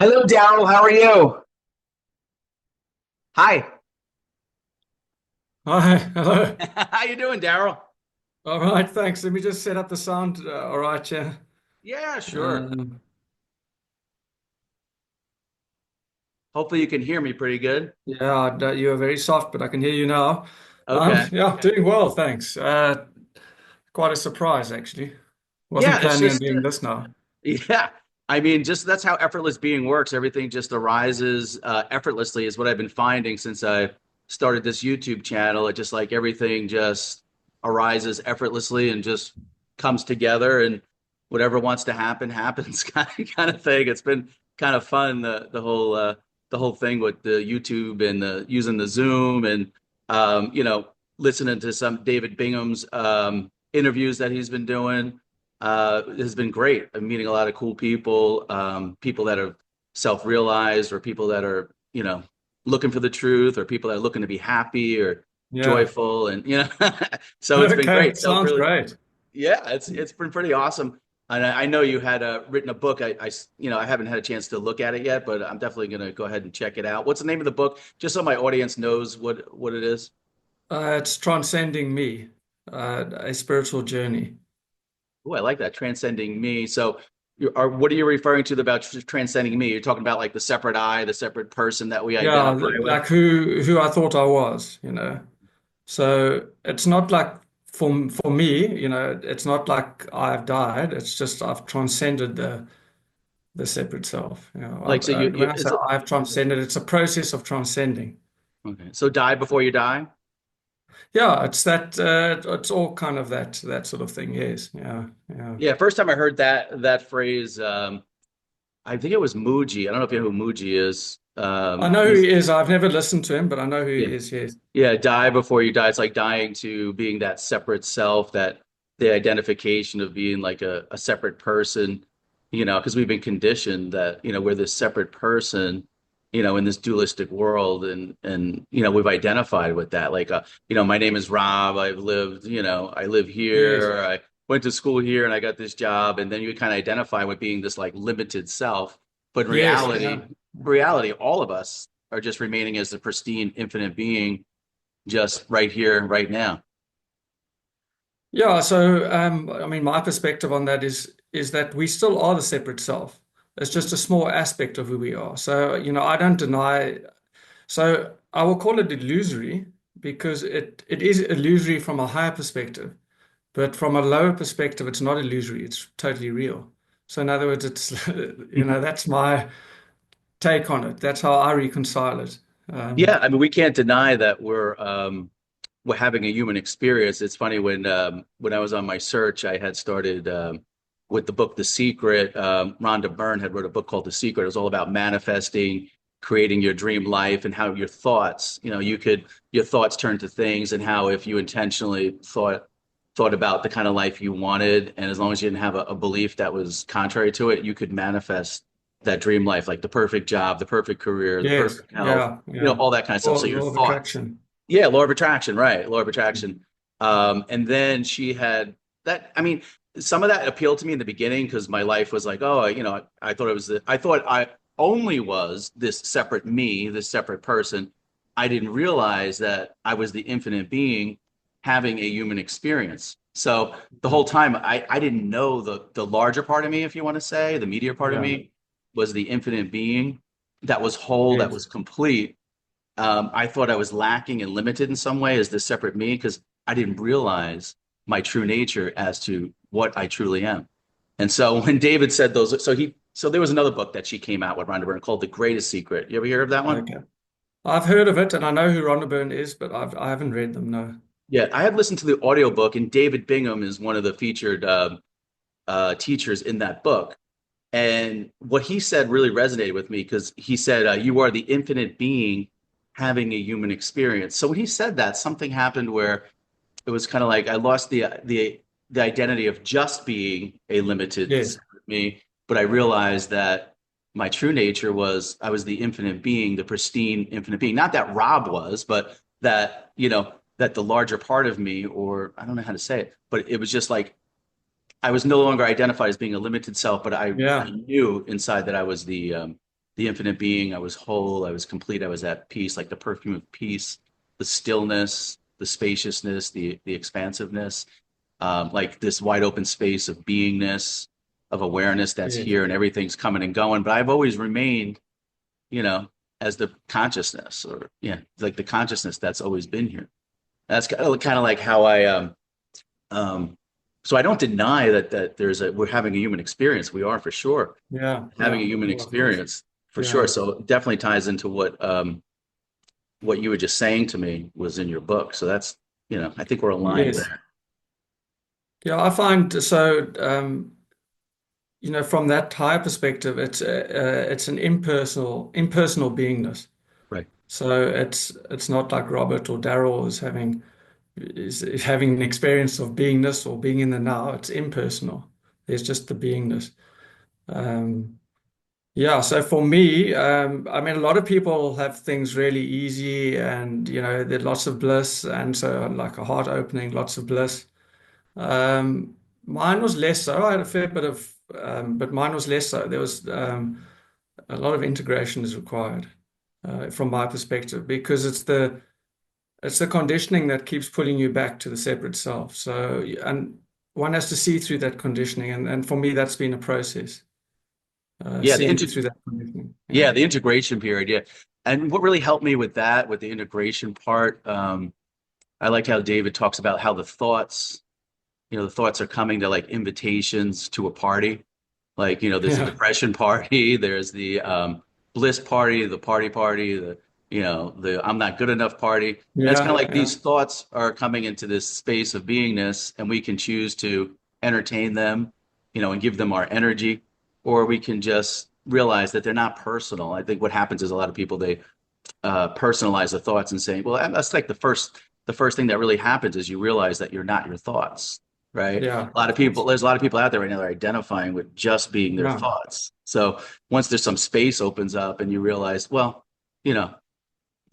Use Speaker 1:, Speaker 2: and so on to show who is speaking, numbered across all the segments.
Speaker 1: Hello, Daryl. How are you? Hi.
Speaker 2: Hi, hello.
Speaker 1: How you doing, Daryl?
Speaker 2: All right, thanks. Let me just set up the sound. All right, yeah.
Speaker 1: Yeah, sure.
Speaker 2: Um,
Speaker 1: Hopefully you can hear me pretty good.
Speaker 2: you are very soft, but I can hear you now.
Speaker 1: Okay.
Speaker 2: Yeah, doing well, thanks. Quite a surprise, actually. Wasn't
Speaker 1: Yeah, it's
Speaker 2: planning on
Speaker 1: just
Speaker 2: doing this now.
Speaker 1: yeah. I mean, just that's how effortless being works. Everything just arises effortlessly is what I've been finding since I started this YouTube channel. It just like everything just arises effortlessly and just comes together and whatever wants to happen happens kind of thing. It's been kind of fun the whole thing with the YouTube and the using the Zoom and listening to some David Bingham's interviews that he's been doing has been great. I'm meeting a lot of cool people, people that are self-realized or people that are, looking for the truth or people that are looking to be happy or
Speaker 2: Yeah.
Speaker 1: joyful. And, so it's been
Speaker 2: Okay,
Speaker 1: great. So
Speaker 2: sounds
Speaker 1: really,
Speaker 2: great.
Speaker 1: yeah, it's been pretty awesome. And I know you had written a book. I haven't had a chance to look at it yet, but I'm definitely going to go ahead and check it out. What's the name of the book? Just so my audience knows what it is.
Speaker 2: It's Transcending Me, a spiritual journey.
Speaker 1: Oh, I like that. Transcending me. So, what are you referring to about transcending me? You're talking about like the separate I, the separate person that we
Speaker 2: Yeah,
Speaker 1: identify with.
Speaker 2: like who I thought I was, So it's not like for me, it's not like I've died. It's just I've transcended the separate self.
Speaker 1: Like, so
Speaker 2: When I say
Speaker 1: is it
Speaker 2: I've transcended, it's a process of transcending.
Speaker 1: okay? So, die before you die.
Speaker 2: Yeah, it's that. It's all kind of that sort of thing. Yes. Yeah. Yeah.
Speaker 1: Yeah. First time I heard that phrase, I think it was Muji. I don't know if you know who Muji is.
Speaker 2: I know who
Speaker 1: He's
Speaker 2: he is. I've never listened to him, but I know who
Speaker 1: yeah,
Speaker 2: he is. Yes.
Speaker 1: yeah. Die before you die. It's like dying to being that separate self, that the identification of being like a separate person. Because we've been conditioned that we're this separate person, in this dualistic world, and we've identified with that. Like, my name is Rob. I live
Speaker 2: Yes.
Speaker 1: here. I went to school here, and I got this job. And then you kind of identify with being this like limited self. But in
Speaker 2: Yes.
Speaker 1: reality, all of us are just remaining as the pristine, infinite being, just right here, right now.
Speaker 2: Yeah, so I mean, my perspective on that is that we still are the separate self. It's just a small aspect of who we are. So, I don't deny. So I will call it illusory because it is illusory from a higher perspective, but from a lower perspective, it's not illusory. It's totally real. So in other words, it's that's my take on it. That's how I reconcile it.
Speaker 1: Yeah, I mean, we can't deny that we're having a human experience. It's funny when I was on my search, I had started with the book The Secret. Rhonda Byrne had wrote a book called The Secret. It was all about manifesting, creating your dream life, and how your thoughts, your thoughts turn to things, and how if you intentionally thought about the kind of life you wanted, and as long as you didn't have a belief that was contrary to it, you could manifest that dream life, like the perfect job, the perfect career, the
Speaker 2: Yes,
Speaker 1: perfect health,
Speaker 2: yeah, yeah.
Speaker 1: all that kind of stuff. So your
Speaker 2: Law of
Speaker 1: thoughts.
Speaker 2: attraction.
Speaker 1: Yeah, law of attraction, right? Law of attraction. And then she had that. I mean, some of that appealed to me in the beginning because my life was like, oh, I thought I thought I only was this separate me, this separate person. I didn't realize that I was the infinite being having a human experience. So the whole time I didn't know the larger part of me, if you want to say, the meteor part of
Speaker 2: Yeah.
Speaker 1: me was the infinite being that was whole, that
Speaker 2: Yes.
Speaker 1: was complete. I thought I was lacking and limited in some way as this separate me because I didn't realize my true nature as to what I truly am. And so when David said those, so there was another book that she came out with Rhonda Byrne called The Greatest Secret. You ever hear of that one?
Speaker 2: Okay. I've heard of it and I know who Rhonda Byrne is, but I haven't read them, no.
Speaker 1: Yeah, I had listened to the audiobook, and David Bingham is one of the featured teachers in that book. And what he said really resonated with me because he said, "You are the infinite being having a human experience." So when he said that, something happened where it was kind of like I lost the identity of just being a limited
Speaker 2: Yes.
Speaker 1: separate me, but I realized that my true nature was I was the infinite being, the pristine infinite being. Not that Rob was, but that that the larger part of me, or I don't know how to say it, but it was just like I was no longer identified as being a limited self, but I
Speaker 2: Yeah.
Speaker 1: knew inside that I was the the infinite being. I was whole. I was complete. I was at peace, like the perfume of peace, the stillness, the spaciousness, the expansiveness, like this wide open space of beingness, of awareness that's
Speaker 2: Yes.
Speaker 1: here, and everything's coming and going. But I've always remained, you know, as the consciousness, or yeah, like the consciousness that's always been here. That's kind of like how I um, so I don't deny that we're having a human experience. We are for sure
Speaker 2: Yeah,
Speaker 1: having a
Speaker 2: yeah.
Speaker 1: human
Speaker 2: Well, of course.
Speaker 1: experience for sure.
Speaker 2: Yeah.
Speaker 1: So it definitely ties into what you were just saying to me was in your book. So that's, I think we're aligned
Speaker 2: Yes.
Speaker 1: there.
Speaker 2: Yeah, I find so from that higher perspective, it's an impersonal beingness.
Speaker 1: Right.
Speaker 2: So it's not like Robert or Daryl is having an experience of beingness or being in the now. It's impersonal. There's just the beingness. Um, yeah. So for me, I mean, a lot of people have things really easy, and there's lots of bliss, and so like a heart opening, lots of bliss. Mine was less so. I had a fair bit of, but mine was less so. There was a lot of integration is required from my perspective because it's the conditioning that keeps pulling you back to the separate self. So, and one has to see through that conditioning, and for me, that's been a process.
Speaker 1: Yeah.
Speaker 2: Seeing through that conditioning. Yeah,
Speaker 1: Yeah, the integration period. Yeah. And what really helped me with that, with the integration part, I like how David talks about how the thoughts are coming to like invitations to a party. Like, there's a
Speaker 2: yeah,
Speaker 1: depression party, there's the bliss party, the party, the I'm not good enough party. And it's kind of
Speaker 2: yeah,
Speaker 1: like
Speaker 2: yeah,
Speaker 1: these thoughts are coming into this space of beingness, and we can choose to entertain them, and give them our energy, or we can just realize that they're not personal. I think what happens is a lot of people, they personalize the thoughts and saying, well, that's like the first thing that really happens is you realize that you're not your thoughts, right?
Speaker 2: yeah,
Speaker 1: A lot of
Speaker 2: of
Speaker 1: people,
Speaker 2: course.
Speaker 1: there's a lot of people out there right now that are identifying with just being their
Speaker 2: Yeah,
Speaker 1: thoughts. So once there's some space opens up and you realize, well, you know,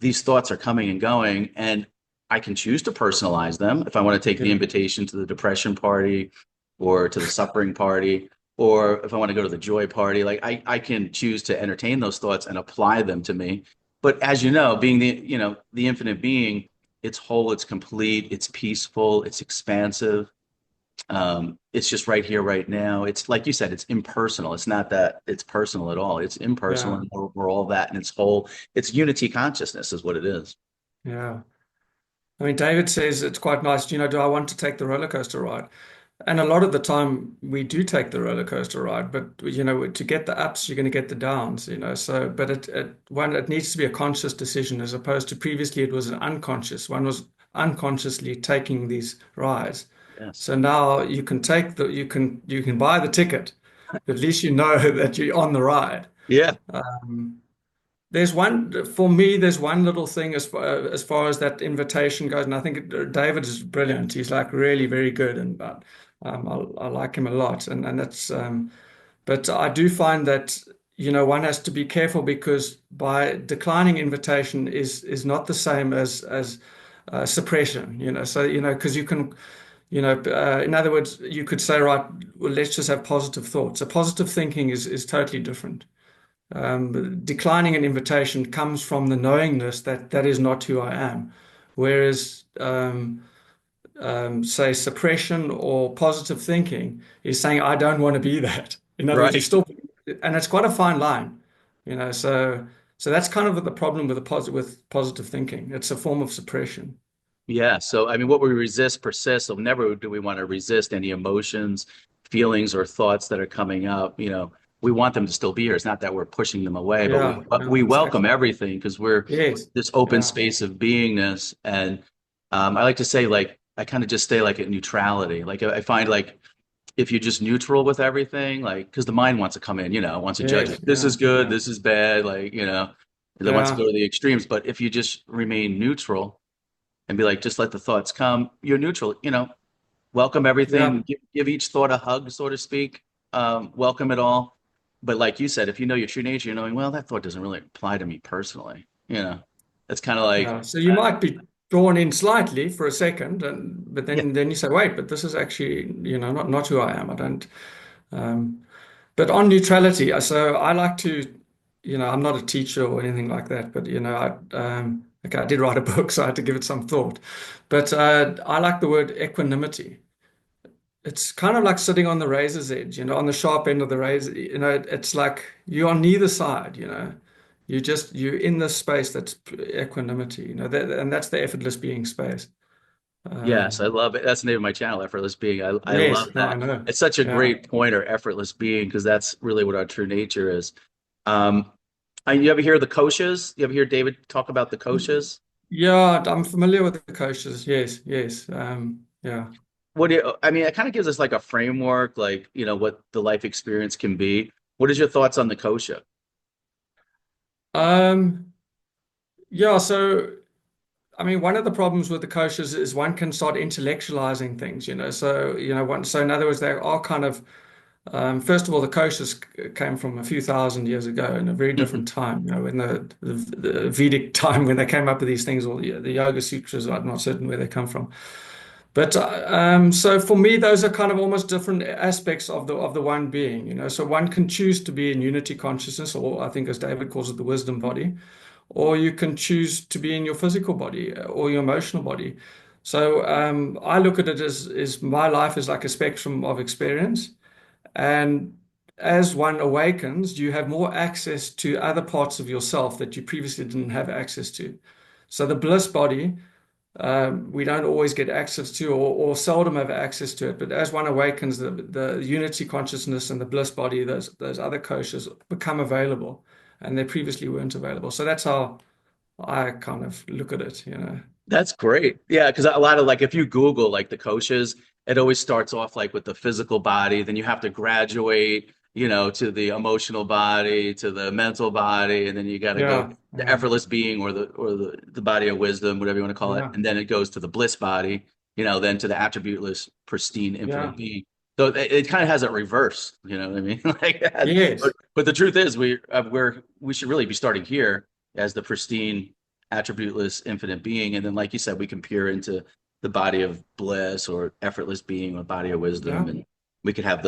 Speaker 1: these thoughts are coming and going, and I can choose to personalize them if I want to take the
Speaker 2: yeah,
Speaker 1: invitation to the depression party or to the suffering party, or if I want to go to the joy party. Like I can choose to entertain those thoughts and apply them to me. But as you know, being the infinite being, it's whole, it's complete, it's peaceful, it's expansive. It's just right here, right now. It's like you said, it's impersonal. It's not that it's personal at all. It's impersonal,
Speaker 2: yeah,
Speaker 1: and we're all that, and it's whole. It's unity consciousness, is what it is.
Speaker 2: yeah. I mean, David says it's quite nice. Do I want to take the roller coaster ride? And a lot of the time we do take the roller coaster ride, but to get the ups, you're going to get the downs. So, but it needs to be a conscious decision as opposed to previously it was an unconscious. One was unconsciously taking these rides.
Speaker 1: Yes.
Speaker 2: So now you can buy the ticket. At least you know that you're on the ride.
Speaker 1: Yeah.
Speaker 2: There's one for me. There's one little thing as far as that invitation goes, and I think David is brilliant. He's like really very good, and I like him a lot. And that's but I do find that one has to be careful because by declining invitation is not the same as suppression. So because you can. In other words, you could say, right, well, let's just have positive thoughts. So positive thinking is totally different. Declining an invitation comes from the knowingness that that is not who I am. Whereas, say, suppression or positive thinking is saying, I don't want to be that. In other words, you
Speaker 1: Right.
Speaker 2: still, and it's quite a fine line, so that's kind of the problem with with positive thinking. It's a form of suppression.
Speaker 1: Yeah. So, I mean, what we resist persists. So, never do we want to resist any emotions, feelings, or thoughts that are coming up. We want them to still be here. It's not that we're pushing them away, but we
Speaker 2: Yeah, yeah,
Speaker 1: we welcome
Speaker 2: exactly.
Speaker 1: everything because we're
Speaker 2: Yes.
Speaker 1: this open
Speaker 2: Yeah.
Speaker 1: space of beingness. And I like to say, like, I kind of just stay like at neutrality. Like, I find like if you're just neutral with everything, like, because the mind wants to come in, wants to judge,
Speaker 2: Yes.
Speaker 1: like, this
Speaker 2: Yeah.
Speaker 1: is good,
Speaker 2: Yeah.
Speaker 1: this is bad, like, it wants to
Speaker 2: Yeah.
Speaker 1: go to the extremes. But if you just remain neutral and be like, just let the thoughts come. You're neutral, welcome
Speaker 2: Yeah.
Speaker 1: everything, give each thought a hug, so to speak. Welcome it all. But like you said, if you know your true nature, you're knowing, well, that thought doesn't really apply to me personally. That's kind of like,
Speaker 2: Yeah, so you might be drawn in slightly for a second, and but
Speaker 1: yeah,
Speaker 2: then you say, wait, but this is actually, not who I am. I don't. Um, but on neutrality, so I like to. I'm not a teacher or anything like that, but okay, I did write a book, so I had to give it some thought. But I like the word equanimity. It's kind of like sitting on the razor's edge, on the sharp end of the razor. It's like you're on neither side, you're in this space that's equanimity, and that's the effortless being space.
Speaker 1: Yes, I
Speaker 2: Um,
Speaker 1: love it. That's the name of my channel, Effortless Being. I love
Speaker 2: yes, no, I
Speaker 1: that.
Speaker 2: know.
Speaker 1: It's such a
Speaker 2: Yeah.
Speaker 1: great pointer, Effortless Being, because that's really what our true nature is. Um, you ever hear the Koshas? You ever hear David talk about the Koshas?
Speaker 2: Yeah, I'm familiar with the Koshas. Yes, yes. Yeah.
Speaker 1: What do you, I mean, it kind of gives us like a framework, like, what the life experience can be. What is your thoughts on the Kosha?
Speaker 2: Um, yeah, so I mean, one of the problems with the koshas is one can start intellectualizing things, So, so in other words, they are kind of, first of all, the koshas came from a few thousand years ago in a very different time, in the Vedic time when they came up with these things, or the Yoga Sutras, I'm not certain where they come from. But so for me, those are kind of almost different aspects of the one being, So one can choose to be in unity consciousness, or I think as David calls it, the wisdom body, or you can choose to be in your physical body or your emotional body. So I look at it as is my life is like a spectrum of experience, and as one awakens, you have more access to other parts of yourself that you previously didn't have access to. So the bliss body we don't always get access to or seldom have access to it. But as one awakens, the unity consciousness and the bliss body, those other koshas become available and they previously weren't available. So that's how I kind of look at it.
Speaker 1: That's great. Yeah, because a lot of like if you Google like the koshas, it always starts off like with the physical body, then you have to graduate, to the emotional body, to the mental body, and then you got to go
Speaker 2: Yeah,
Speaker 1: to
Speaker 2: yeah,
Speaker 1: effortless being or the body of wisdom, whatever you want to call it,
Speaker 2: yeah,
Speaker 1: and then it goes to the bliss body, then to the attributeless, pristine, infinite
Speaker 2: yeah.
Speaker 1: being. So it kind of has it reversed, you know what I mean? Like, but,
Speaker 2: Yes,
Speaker 1: but the truth is, we should really be starting here as the pristine attributeless infinite being. And then, like you said, we can peer into the body of bliss or effortless being or body of wisdom.
Speaker 2: yeah,
Speaker 1: And we could have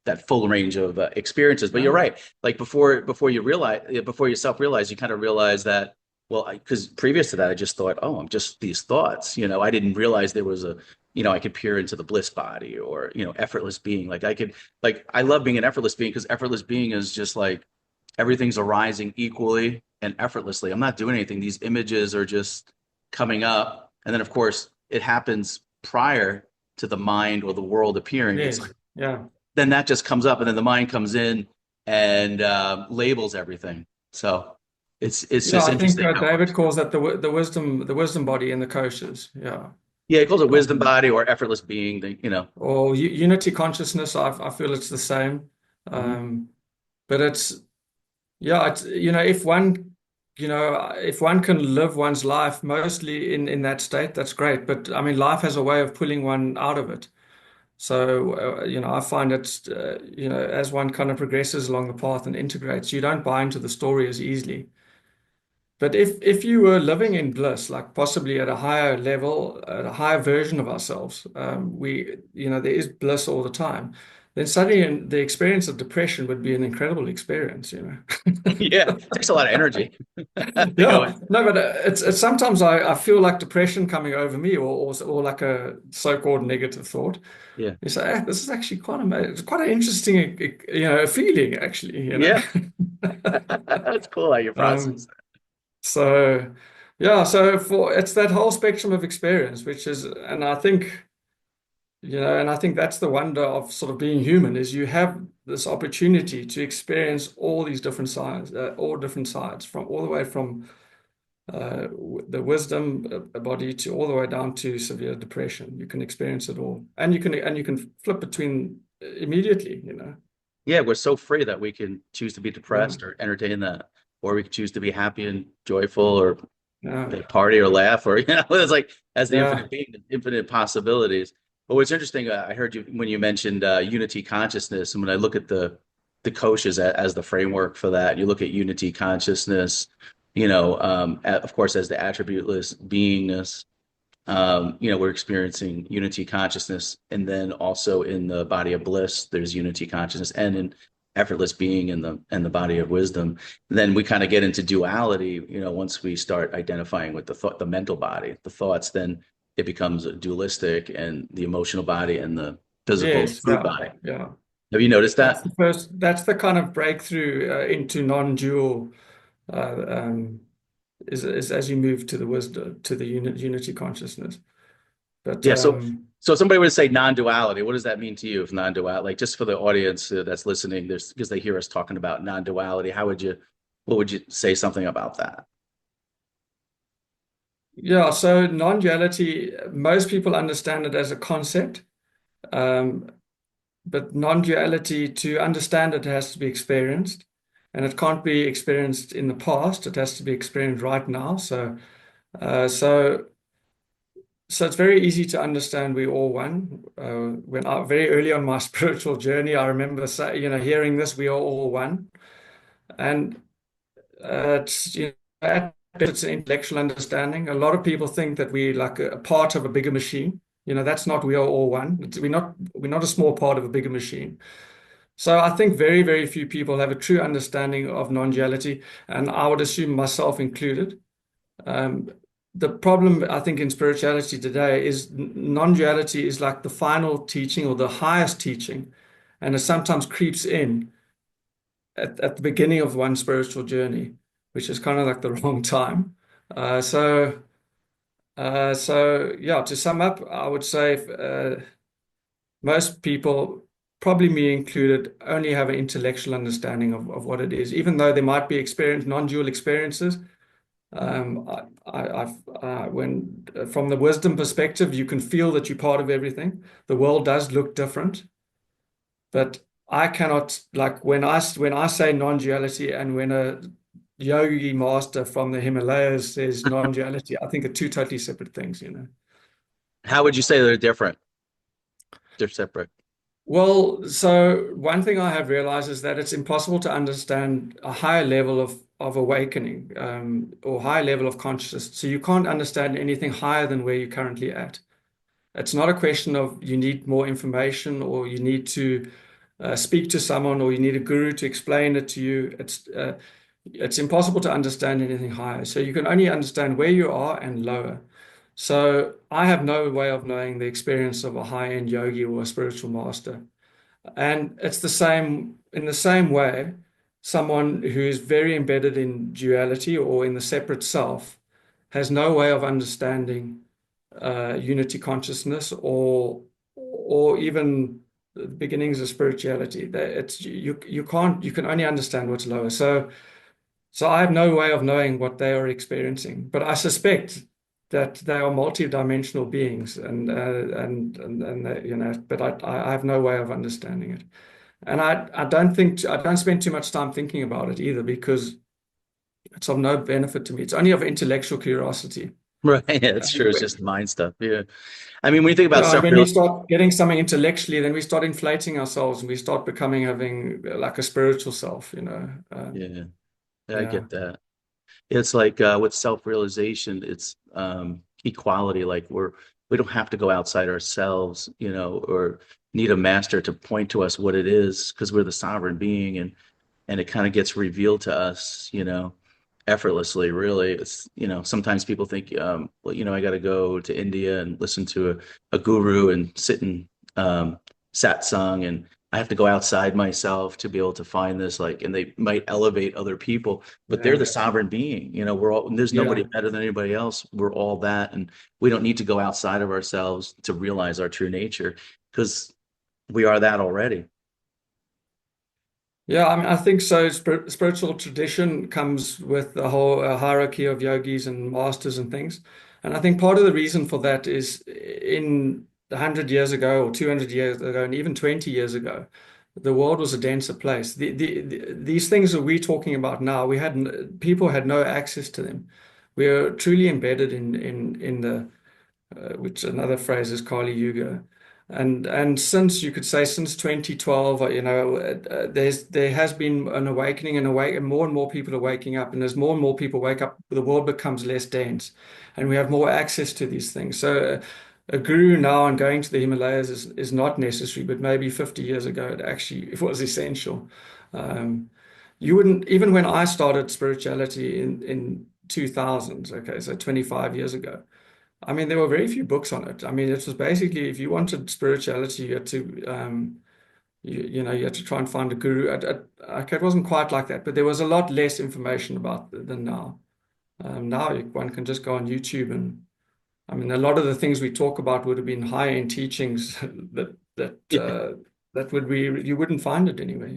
Speaker 1: that full range of experiences. But you're
Speaker 2: yeah,
Speaker 1: right. Like before you self-realize, you kind of realize that, well, because previous to that, I just thought, oh, I'm just these thoughts. I didn't realize there was I could peer into the bliss body or, effortless being. I love being an effortless being because effortless being is just like, everything's arising equally and effortlessly. I'm not doing anything. These images are just coming up. And then, of course, it happens prior to the mind or the world appearing. It's like,
Speaker 2: yes, yeah.
Speaker 1: then that just comes up, and then the mind comes in and labels everything. So it's
Speaker 2: Yeah,
Speaker 1: just
Speaker 2: I think
Speaker 1: interesting how it
Speaker 2: David
Speaker 1: works.
Speaker 2: calls that the wisdom body in the koshas. Yeah.
Speaker 1: Yeah, it calls it wisdom
Speaker 2: Um,
Speaker 1: body or effortless being.
Speaker 2: or unity consciousness, I feel it's the same.
Speaker 1: Mhm.
Speaker 2: Um, but yeah, if one can live one's life mostly in that state, that's great. But I mean, life has a way of pulling one out of it. So, I find it, as one kind of progresses along the path and integrates, you don't buy into the story as easily. But if you were living in bliss, like possibly at a higher level, at a higher version of ourselves, there is bliss all the time, then suddenly the experience of depression would be an incredible experience.
Speaker 1: Yeah, it takes a lot of energy to go
Speaker 2: Yeah,
Speaker 1: in.
Speaker 2: no, but it's sometimes I feel like depression coming over me, or like a so-called negative thought.
Speaker 1: Yeah,
Speaker 2: You say, this is actually quite amazing. It's quite an interesting, feeling actually.
Speaker 1: yeah, that's cool how you process
Speaker 2: Um,
Speaker 1: that.
Speaker 2: so yeah, so it's that whole spectrum of experience, and I think that's the wonder of sort of being human is you have this opportunity to experience all these different sides, all different sides, from all the way from the wisdom body to all the way down to severe depression. You can experience it all, and you can flip between immediately.
Speaker 1: Yeah, we're so free that we can choose to be
Speaker 2: Yeah,
Speaker 1: depressed or entertain that, or we can choose to be happy and joyful or
Speaker 2: yeah,
Speaker 1: party or laugh or it's like as the
Speaker 2: yeah,
Speaker 1: infinite being, infinite possibilities. But what's interesting, I heard you when you mentioned unity consciousness, and when I look at the koshas as the framework for that, you look at unity consciousness, of course, as the attributeless beingness. We're experiencing unity consciousness, and then also in the body of bliss, there's unity consciousness, and in effortless being and the body of wisdom. Then we kind of get into duality, once we start identifying with the thought, the mental body, the thoughts, then it becomes dualistic, and the emotional body and the physical
Speaker 2: Yes,
Speaker 1: brute
Speaker 2: yeah,
Speaker 1: body.
Speaker 2: yeah.
Speaker 1: Have you noticed that?
Speaker 2: That's the kind of breakthrough into non-dual uh, um, is as you move to the wisdom, to the unity consciousness. But
Speaker 1: Yeah. So if somebody would say non-duality, what does that mean to you? If non-duality, like just for the audience that's listening, there's because they hear us talking about non-duality, what would you say something about that?
Speaker 2: yeah, so non-duality, most people understand it as a concept. Um, But non-duality, to understand it, has to be experienced, and it can't be experienced in the past. It has to be experienced right now. Uh, so, so it's very easy to understand we're all one. When I very early on my spiritual journey, I remember hearing this: we are all one, and it's at best it's an intellectual understanding. A lot of people think that we're like a part of a bigger machine. That's not we are all one. We're not a small part of a bigger machine. So I think very, very few people have a true understanding of non-duality, and I would assume myself included. Um, the problem, I think, in spirituality today is non-duality is like the final teaching or the highest teaching, and it sometimes creeps in at the beginning of one's spiritual journey, which is kind of like the wrong time. Uh, so, so yeah, to sum up, I would say most people, probably me included, only have an intellectual understanding of what it is, even though there might be non-dual experiences. When from the wisdom perspective, you can feel that you're part of everything. The world does look different, but I cannot like when I say non-duality and when a yogi master from the Himalayas says non-duality, I think are two totally separate things.
Speaker 1: How would you say they're different? They're separate.
Speaker 2: Well, so one thing I have realized is that it's impossible to understand a higher level of awakening or higher level of consciousness. So you can't understand anything higher than where you're currently at. It's not a question of you need more information or you need to speak to someone or you need a guru to explain it to you. It's impossible to understand anything higher. So you can only understand where you are and lower. So I have no way of knowing the experience of a high-end yogi or a spiritual master. And it's the same in the same way, someone who is very embedded in duality or in the separate self has no way of understanding unity consciousness or even the beginnings of spirituality. It's you can only understand what's lower. So I have no way of knowing what they are experiencing, but I suspect that they are multi-dimensional beings, and but I have no way of understanding it, and I don't spend too much time thinking about it either because it's of no benefit to me. It's only of intellectual curiosity.
Speaker 1: Right. Yeah, that's
Speaker 2: And
Speaker 1: true. It's just mind stuff. Yeah. I mean, when you think about
Speaker 2: and when we
Speaker 1: self-real,
Speaker 2: start getting something intellectually, then we start inflating ourselves and we start becoming having like a spiritual self.
Speaker 1: yeah, yeah, I
Speaker 2: Yeah.
Speaker 1: get that. It's like with self-realization, it's equality. Like we don't have to go outside ourselves, or need a master to point to us what it is, because we're the sovereign being, and it kind of gets revealed to us, effortlessly, really. It's, sometimes people think, well, I got to go to India and listen to a guru and sit in satsang, and I have to go outside myself to be able to find this, like, and they might elevate other people, but they're
Speaker 2: Yeah.
Speaker 1: the sovereign being. We're all, there's nobody
Speaker 2: Yeah.
Speaker 1: better than anybody else. We're all that, and we don't need to go outside of ourselves to realize our true nature, because we are that already.
Speaker 2: Yeah, I mean, I think so. Spiritual tradition comes with the whole hierarchy of yogis and masters and things. And I think part of the reason for that is in 100 years ago or 200 years ago and even 20 years ago, the world was a denser place. These things that we're talking about now, people had no access to them. We are truly embedded in the which another phrase is Kali Yuga. And since you could say since 2012, there has been an awakening and more and more people are waking up, and as more and more people wake up, the world becomes less dense, and we have more access to these things. So a guru now and going to the Himalayas is not necessary, but maybe 50 years ago it actually it was essential. Um, you wouldn't, even when I started spirituality in 2000s, okay, so 25 years ago, I mean, there were very few books on it. I mean, it was basically if you wanted spirituality, you had to, you had to try and find a guru. Okay, it wasn't quite like that, but there was a lot less information about than now. Now one can just go on YouTube, and I mean, a lot of the things we talk about would have been high-end teachings that would be you wouldn't find it anywhere.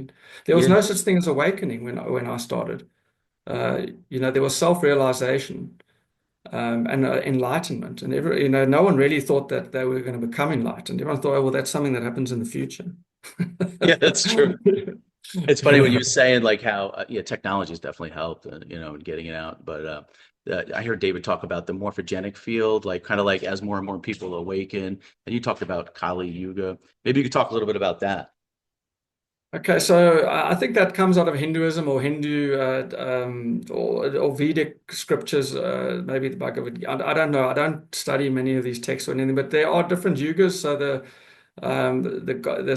Speaker 2: There was
Speaker 1: Yeah.
Speaker 2: no such thing as awakening when I started. There was self-realization and enlightenment, and no one really thought that they were going to become enlightened. Everyone thought, oh, well, that's something that happens in the future.
Speaker 1: Yeah, that's true. It's funny when you were saying like how yeah, technology has definitely helped, in getting it out. But I heard David talk about the morphogenic field, like kind of like as more and more people awaken. And you talked about Kali Yuga. Maybe you could talk a little bit about that.
Speaker 2: Okay, so I think that comes out of Hinduism or Hindu or Vedic scriptures, maybe the Bhagavad Gita. I don't know. I don't study many of these texts or anything, but there are different yugas. So there's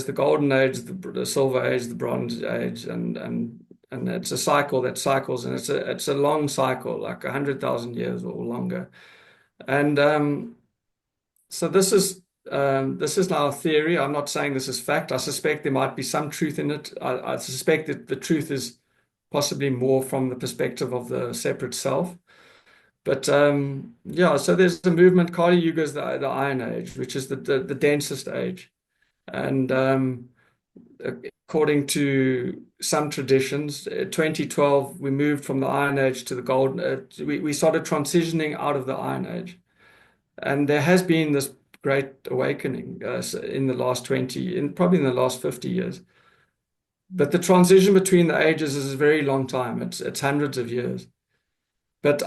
Speaker 2: the Golden Age, the Silver Age, the Bronze Age, and it's a cycle that cycles, and it's a long cycle, like 100,000 years or longer. And so this is now a theory. I'm not saying this is fact. I suspect there might be some truth in it. I suspect that the truth is possibly more from the perspective of the separate self. But yeah, so there's the movement. Kali Yuga is the Iron Age, which is the densest age. And according to some traditions, 2012 we moved from the Iron Age to the Golden. We started transitioning out of the Iron Age. And there has been this great awakening in the last 20, probably in the last 50 years. But the transition between the ages is a very long time. It's hundreds of years. But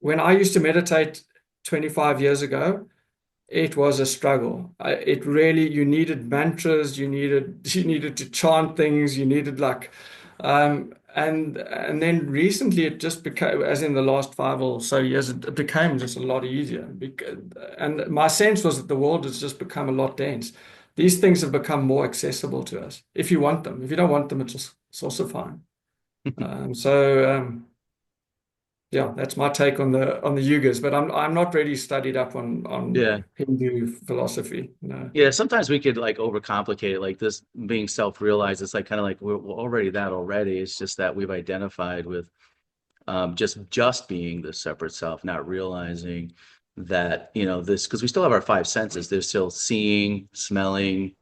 Speaker 2: when I used to meditate 25 years ago, it was a struggle. It really, you needed mantras, you needed to chant things, you needed and then recently it just became, as in the last 5 or so years, it became just a lot easier. And my sense was that the world has just become a lot dense. These things have become more accessible to us if you want them. If you don't want them, it's also fine. So yeah, that's my take on the yugas. But I'm not really studied up on
Speaker 1: Yeah.
Speaker 2: Hindu philosophy. No.
Speaker 1: Yeah, sometimes we could like overcomplicate it, like this being self-realized. It's like kind of like we're already that already. It's just that we've identified with just being the separate self, not realizing that, this because we still have our five senses. There's still seeing, smelling,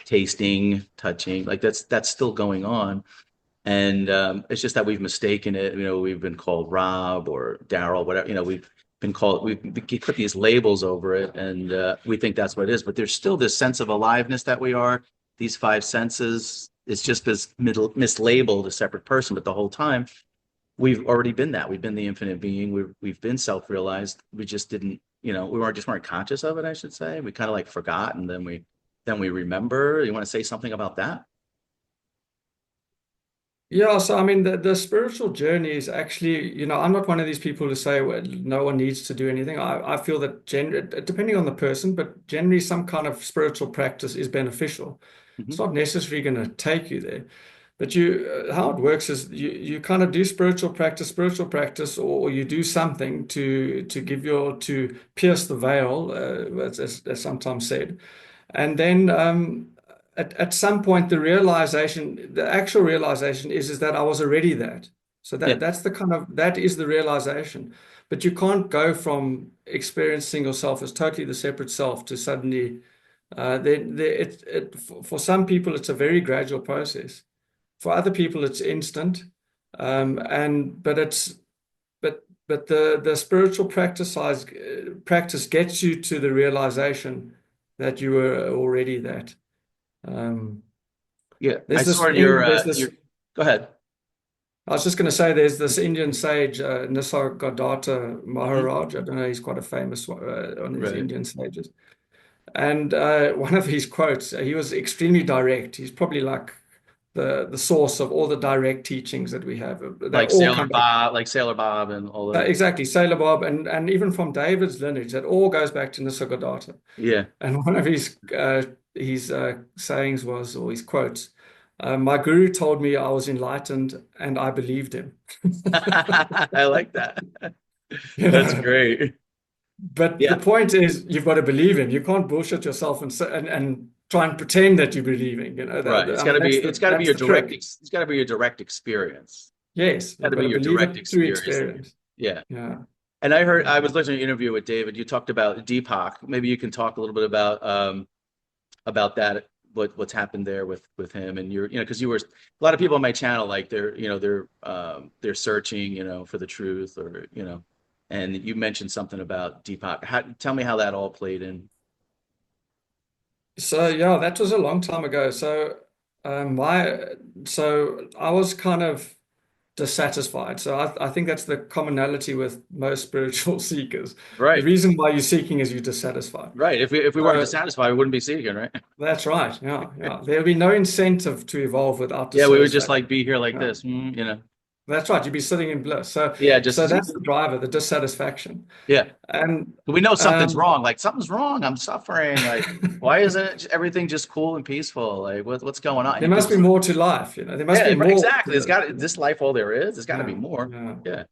Speaker 1: tasting, touching. Like that's still going on. And it's just that we've mistaken it. We've been called Rob or Daryl, whatever. We've put these labels over it, and we think that's what it is. But there's still this sense of aliveness that we are. These five senses. It's just this mislabeled a separate person, but the whole time we've already been that. We've been the infinite being. We've been self-realized. We just didn't. We weren't conscious of it, I should say. We kind of like forgot, and then we remember. You want to say something about that?
Speaker 2: Yeah, so I mean, the spiritual journey is actually, I'm not one of these people who say, well, no one needs to do anything. I feel that depending on the person, but generally some kind of spiritual practice is beneficial.
Speaker 1: Hmm.
Speaker 2: It's not necessarily going to take you there, but how it works is you kind of do spiritual practice, or you do something to pierce the veil, as sometimes said. And then at some point, the actual realization is that I was already that. So
Speaker 1: Yeah.
Speaker 2: that is the realization. But you can't go from experiencing yourself as totally the separate self to suddenly, for some people, it's a very gradual process. For other people, it's instant. But the spiritual practice gets you to the realization that you were already that. Um,
Speaker 1: Yeah. I
Speaker 2: there's
Speaker 1: saw
Speaker 2: this
Speaker 1: in
Speaker 2: in there's this
Speaker 1: your. Go ahead.
Speaker 2: I was just going to say there's this Indian sage Nisargadatta
Speaker 1: Hmm.
Speaker 2: Maharaj. I don't know, he's quite a famous one of these
Speaker 1: Right.
Speaker 2: Indian sages. And one of his quotes, he was extremely direct. He's probably like the source of all the direct teachings that we have. They all come back.
Speaker 1: Like Sailor Bob, and all that.
Speaker 2: Exactly, Sailor Bob, and even from David's lineage, that all goes back to Nisargadatta.
Speaker 1: Yeah.
Speaker 2: And one of his sayings was, or his quotes, My guru told me I was enlightened, and I believed him.
Speaker 1: I like that.
Speaker 2: You
Speaker 1: That's
Speaker 2: know,
Speaker 1: great.
Speaker 2: but the
Speaker 1: Yeah,
Speaker 2: point is, you've got to believe him. You can't bullshit yourself and try and pretend that you're believing.
Speaker 1: right.
Speaker 2: I mean,
Speaker 1: It's got to be
Speaker 2: that's
Speaker 1: your
Speaker 2: the trick.
Speaker 1: it's got to be your direct experience.
Speaker 2: Yes,
Speaker 1: Got
Speaker 2: you've
Speaker 1: to
Speaker 2: got
Speaker 1: be
Speaker 2: to
Speaker 1: your
Speaker 2: believe
Speaker 1: direct
Speaker 2: it through
Speaker 1: experience.
Speaker 2: experience.
Speaker 1: Yeah.
Speaker 2: Yeah.
Speaker 1: And I was listening to an interview with David. You talked about Deepak. Maybe you can talk a little bit about that, what's happened there with him and because you were a lot of people on my channel, like they're searching, for the truth, or and you mentioned something about Deepak. Tell me how that all played in.
Speaker 2: So yeah, that was a long time ago. My so I was kind of dissatisfied. So I think that's the commonality with most spiritual seekers. The
Speaker 1: Right.
Speaker 2: reason why you're seeking is you're dissatisfied.
Speaker 1: Right. If we weren't
Speaker 2: So
Speaker 1: dissatisfied, we wouldn't be seeking, right?
Speaker 2: that's right. Yeah, yeah. There'll be no incentive to evolve without
Speaker 1: Yeah, we would just
Speaker 2: dissatisfaction.
Speaker 1: like be here like
Speaker 2: Yeah,
Speaker 1: this,
Speaker 2: that's right. You'd be sitting in bliss.
Speaker 1: yeah,
Speaker 2: So
Speaker 1: just
Speaker 2: that's the driver, the dissatisfaction.
Speaker 1: yeah.
Speaker 2: And
Speaker 1: We know something's
Speaker 2: um,
Speaker 1: wrong. Like something's wrong. I'm suffering. Like why isn't everything just cool and peaceful? Like what's going on?
Speaker 2: there
Speaker 1: And
Speaker 2: must
Speaker 1: people
Speaker 2: be
Speaker 1: say,
Speaker 2: more to life. There must
Speaker 1: yeah,
Speaker 2: be
Speaker 1: right,
Speaker 2: more
Speaker 1: exactly.
Speaker 2: to
Speaker 1: There's
Speaker 2: this.
Speaker 1: got is this life all there is? There's got to be
Speaker 2: Yeah,
Speaker 1: more.
Speaker 2: yeah.
Speaker 1: Yeah.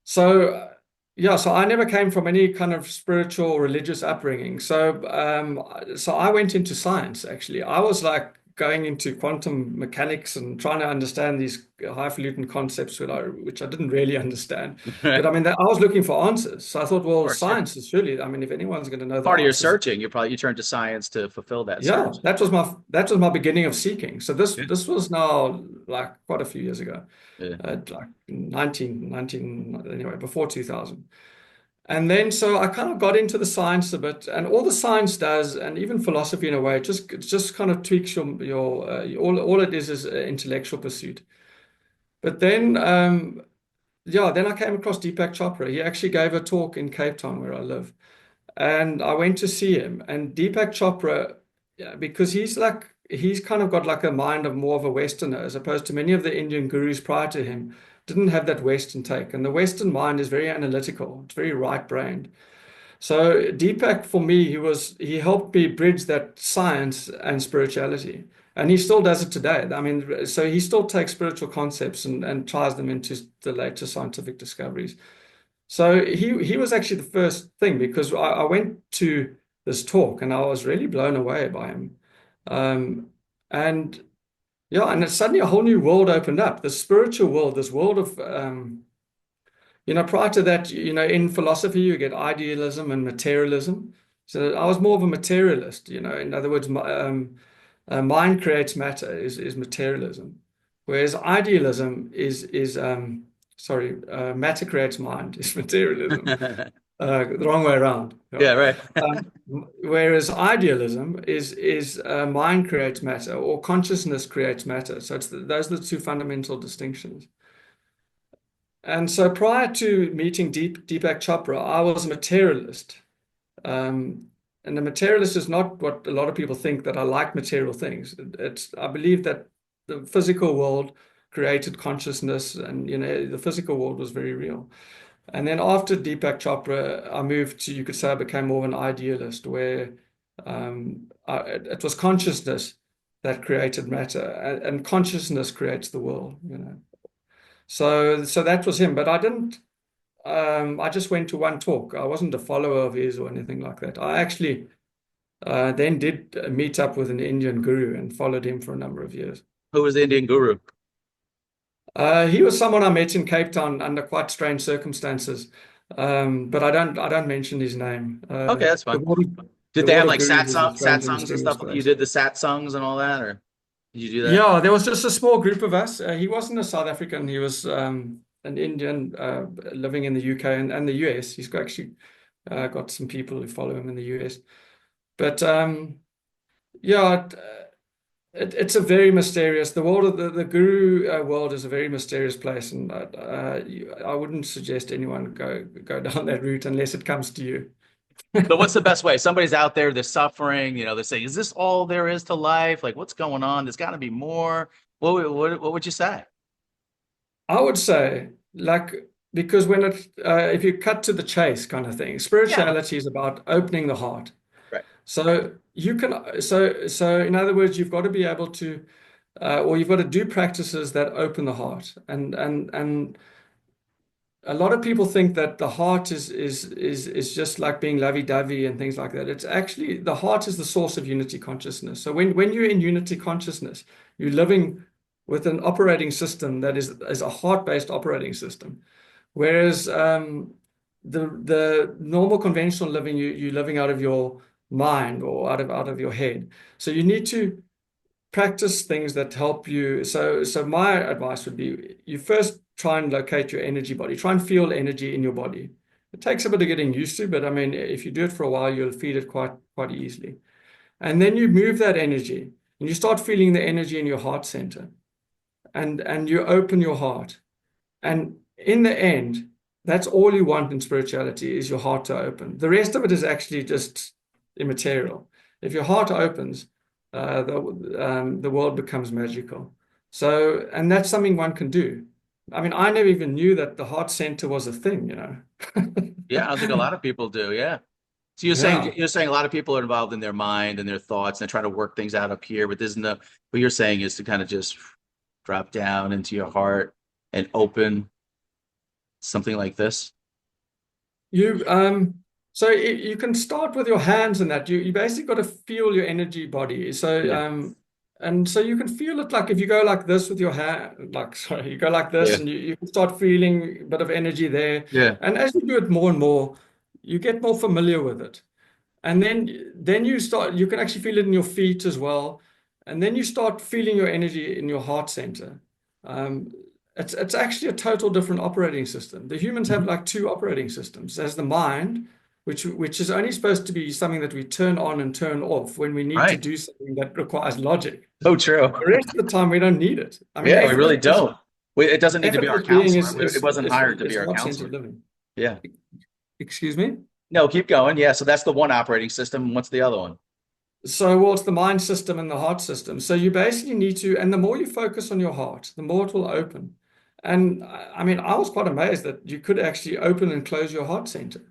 Speaker 2: So, yeah, so I never came from any kind of spiritual religious upbringing. So I went into science actually. I was like going into quantum mechanics and trying to understand these highfalutin concepts which I didn't really understand. But
Speaker 1: Right.
Speaker 2: I mean, I was looking for answers. So I thought,
Speaker 1: Of
Speaker 2: well,
Speaker 1: course, yeah.
Speaker 2: science is surely, I mean, if anyone's going to know the
Speaker 1: Part of your
Speaker 2: answers,
Speaker 1: searching, you turn to science to fulfill that
Speaker 2: yeah,
Speaker 1: search.
Speaker 2: that was my beginning of seeking. So this
Speaker 1: Yeah.
Speaker 2: this was now like quite a few years ago,
Speaker 1: Yeah.
Speaker 2: like 19 anyway, before 2000. And then so I kind of got into the science a bit, and all the science does, and even philosophy in a way, it just kind of tweaks your all it is an intellectual pursuit. But then yeah, then I came across Deepak Chopra. He actually gave a talk in Cape Town where I live. And I went to see him. And Deepak Chopra, yeah, because he's kind of got like a mind of more of a Westerner, as opposed to many of the Indian gurus prior to him, didn't have that Western take. And the Western mind is very analytical, it's very right-brained. So Deepak, for me, he helped me bridge that science and spirituality. And he still does it today. I mean, so he still takes spiritual concepts and ties them into the latest scientific discoveries. So he was actually the first thing because I went to this talk and I was really blown away by him. Um, and yeah, and suddenly a whole new world opened up, the spiritual world, this world of prior to that, in philosophy you get idealism and materialism. So I was more of a materialist, in other words, mind creates matter is materialism, whereas idealism is matter creates mind is materialism. The wrong way around. Yeah.
Speaker 1: Yeah, right.
Speaker 2: Um, Whereas idealism is mind creates matter or consciousness creates matter. So those are the two fundamental distinctions. And so prior to meeting Deepak Chopra, I was a materialist. Um, and the materialist is not what a lot of people think, that I like material things. I believe that the physical world created consciousness, and the physical world was very real. And then after Deepak Chopra, I moved to, you could say, I became more of an idealist, where it was consciousness that created matter, and consciousness creates the world. So that was him, but I didn't. I just went to one talk. I wasn't a follower of his or anything like that. I actually then did meet up with an Indian guru and followed him for a number of years.
Speaker 1: Who was the Indian guru?
Speaker 2: He was someone I met in Cape Town under quite strange circumstances, but I don't mention his name.
Speaker 1: Okay, that's
Speaker 2: The
Speaker 1: fine.
Speaker 2: world
Speaker 1: Did
Speaker 2: the
Speaker 1: they have
Speaker 2: world of
Speaker 1: like
Speaker 2: gurus is a strange and
Speaker 1: satsangs and
Speaker 2: mysterious
Speaker 1: stuff? You
Speaker 2: place.
Speaker 1: did the satsangs and all that, or did you do that?
Speaker 2: Yeah, there was just a small group of us. He wasn't a South African. He was an Indian living in the UK and the US. He's actually got some people who follow him in the US. But yeah, it's a very mysterious. The world of the guru world is a very mysterious place, and I wouldn't suggest anyone go down that route unless it comes to you.
Speaker 1: So what's the best way? Somebody's out there, they're suffering, they're saying, "Is this all there is to life? Like, what's going on? There's got to be more." What would you say?
Speaker 2: I would say, like, because if you cut to the chase kind of thing,
Speaker 1: Yeah,
Speaker 2: spirituality is about opening the heart.
Speaker 1: right.
Speaker 2: So in other words, you've got to be able to. or you've got to do practices that open the heart. And a lot of people think that the heart is just like being lovey-dovey and things like that. It's actually the heart is the source of unity consciousness. So when you're in unity consciousness, you're living with an operating system that is a heart-based operating system. Whereas the normal conventional living, you're living out of your mind or out of your head. So you need to practice things that help you. So my advice would be you first try and locate your energy body. Try and feel energy in your body. It takes a bit of getting used to, but I mean, if you do it for a while, you'll feel it quite easily. And then you move that energy and you start feeling the energy in your heart center and you open your heart. And in the end, that's all you want in spirituality is your heart to open. The rest of it is actually just immaterial. If your heart opens, the world becomes magical. So, and that's something one can do. I mean, I never even knew that the heart center was a thing, you know.
Speaker 1: Yeah, I think a lot of people do. Yeah. So
Speaker 2: Yeah.
Speaker 1: you're saying a lot of people are involved in their mind and their thoughts and they're trying to work things out up here, but isn't the what you're saying is to kind of just drop down into your heart and open something like this.
Speaker 2: You so you can start with your hands and that you basically got to feel your energy body. So
Speaker 1: Yeah.
Speaker 2: and so you can feel it like if you go like this with your hand, like sorry, you go like this
Speaker 1: Yeah.
Speaker 2: and you can start feeling a bit of energy there.
Speaker 1: Yeah.
Speaker 2: And as you do it more and more, you get more familiar with it. And then you can actually feel it in your feet as well. And then you start feeling your energy in your heart center. Um, it's actually a total different operating system. The humans have
Speaker 1: Mhm.
Speaker 2: like two operating systems. There's the mind, which is only supposed to be something that we turn on and turn off when we need to
Speaker 1: Right.
Speaker 2: do something that requires logic.
Speaker 1: So true.
Speaker 2: The rest of the time, we don't need it. I mean,
Speaker 1: Yeah, we really don't. It doesn't need to be our
Speaker 2: effortless being
Speaker 1: counselor. It wasn't hired to be
Speaker 2: is
Speaker 1: our
Speaker 2: heart-centered
Speaker 1: counselor.
Speaker 2: living.
Speaker 1: Yeah.
Speaker 2: Excuse me?
Speaker 1: No, keep going. Yeah. So that's the one operating system. What's the other one?
Speaker 2: So, well, it's the mind system and the heart system. So you basically need to, and the more you focus on your heart, the more it will open. And I mean, I was quite amazed that you could actually open and close your heart center.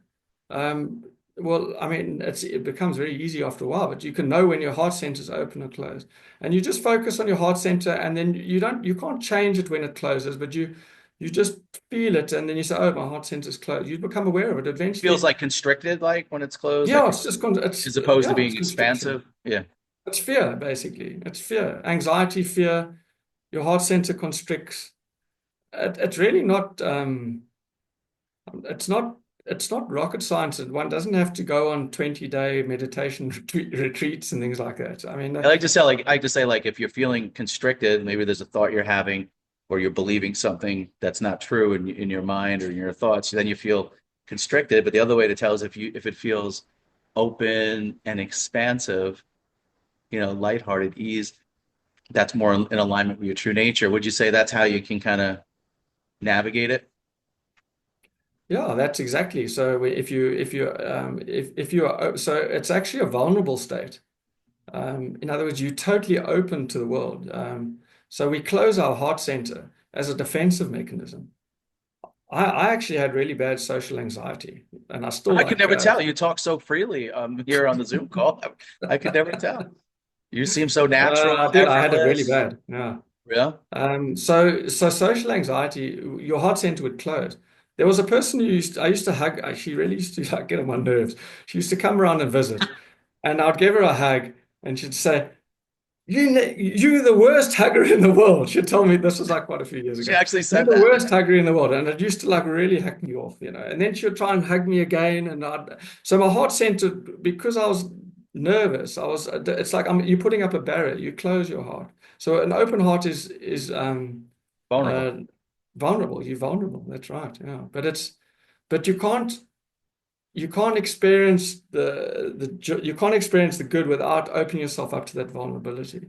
Speaker 2: Um, well, I mean, it becomes very easy after a while, but you can know when your heart center is open or closed. And you just focus on your heart center, and then you can't change it when it closes, but you just feel it, and then you say, "Oh, my heart center is closed." You become aware of it.
Speaker 1: Feels
Speaker 2: Eventually,
Speaker 1: like constricted, like when it's closed,
Speaker 2: yeah,
Speaker 1: like
Speaker 2: it's just
Speaker 1: as opposed to
Speaker 2: yeah, it's
Speaker 1: being
Speaker 2: constriction.
Speaker 1: expansive. Yeah.
Speaker 2: It's fear, basically. It's fear, anxiety, fear. Your heart center constricts. It's really not. It's not. It's not rocket science. One doesn't have to go on 20-day meditation retreats and things like that. I mean,
Speaker 1: I like to say, like, if you're feeling constricted, maybe there's a thought you're having, or you're believing something that's not true in your mind or in your thoughts, then you feel constricted. But the other way to tell is if it feels open and expansive, lighthearted, ease, that's more in alignment with your true nature. Would you say that's how you can kind of navigate it?
Speaker 2: yeah, that's exactly. So if you are, so it's actually a vulnerable state. In other words, you're totally open to the world. So we close our heart center as a defensive mechanism. I actually had really bad social anxiety, and I still
Speaker 1: I could
Speaker 2: like
Speaker 1: never tell. You talk so freely here on the Zoom call. I could never tell. You seem so natural,
Speaker 2: I did. I had it really
Speaker 1: effortless.
Speaker 2: bad. Yeah.
Speaker 1: Yeah.
Speaker 2: So social anxiety, your heart center would close. There was a person I used to hug. She really used to like get on my nerves. She used to come around and visit, and I'd give her a hug, and she'd say, you're the worst hugger in the world." She told me this was like quite a few years
Speaker 1: She
Speaker 2: ago.
Speaker 1: actually
Speaker 2: "You're
Speaker 1: said
Speaker 2: the
Speaker 1: that.
Speaker 2: worst hugger in the world," and it used to like really hack me off, you know. And then she would try and hug me again, and so my heart center because I was nervous. It's like you're putting up a barrier. You close your heart. So an open heart is
Speaker 1: Vulnerable.
Speaker 2: uh, vulnerable. You're vulnerable. That's right. Yeah, but you can't experience you can't experience the good without opening yourself up to that vulnerability.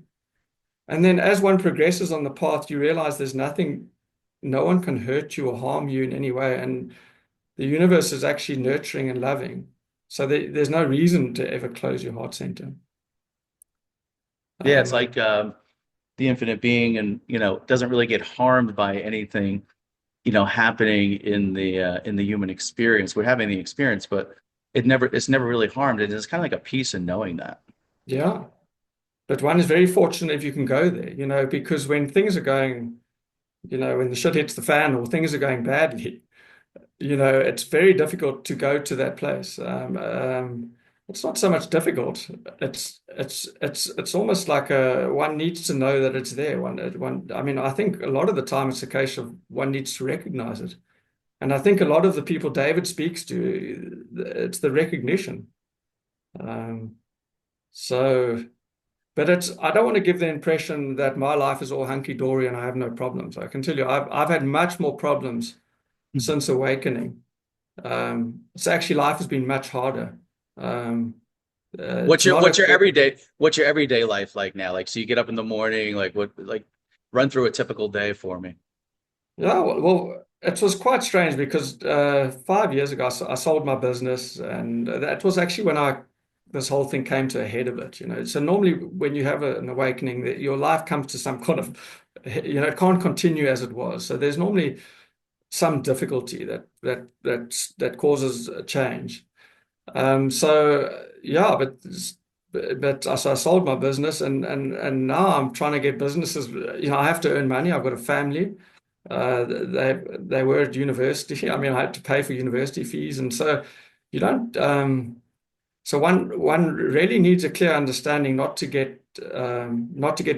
Speaker 2: And then as one progresses on the path, you realize no one can hurt you or harm you in any way. And the universe is actually nurturing and loving. So there's no reason to ever close your heart center.
Speaker 1: Yeah, it's like
Speaker 2: Um,
Speaker 1: the infinite being, and doesn't really get harmed by anything happening in the human experience. We're having the experience, but it's never really harmed. It's kind of like a peace in knowing that.
Speaker 2: yeah. but one is very fortunate if you can go there, because when things are going, when the shit hits the fan or things are going badly, it's very difficult to go to that place. It's not so much difficult. It's almost like one needs to know that it's there. I mean, I think a lot of the time it's a case of one needs to recognize it. And I think a lot of the people David speaks to, it's the recognition. Um, so, but I don't want to give the impression that my life is all hunky dory and I have no problems. I can tell you, I've had much more problems since awakening. It's actually life has been much harder. Um,
Speaker 1: What's
Speaker 2: it's not a
Speaker 1: what's your everyday life like now? Like, so you get up in the morning, run through a typical day for me.
Speaker 2: Yeah, well, it was quite strange because 5 years ago I sold my business, and that was actually when I this whole thing came to a head of it. So normally when you have an awakening, that your life comes to some kind of, it can't continue as it was. So there's normally some difficulty that causes a change. So yeah, so I sold my business, and now I'm trying to get businesses. I have to earn money. I've got a family. They were at university. I mean, I had to pay for university fees, and so you don't. So one really needs a clear understanding not to get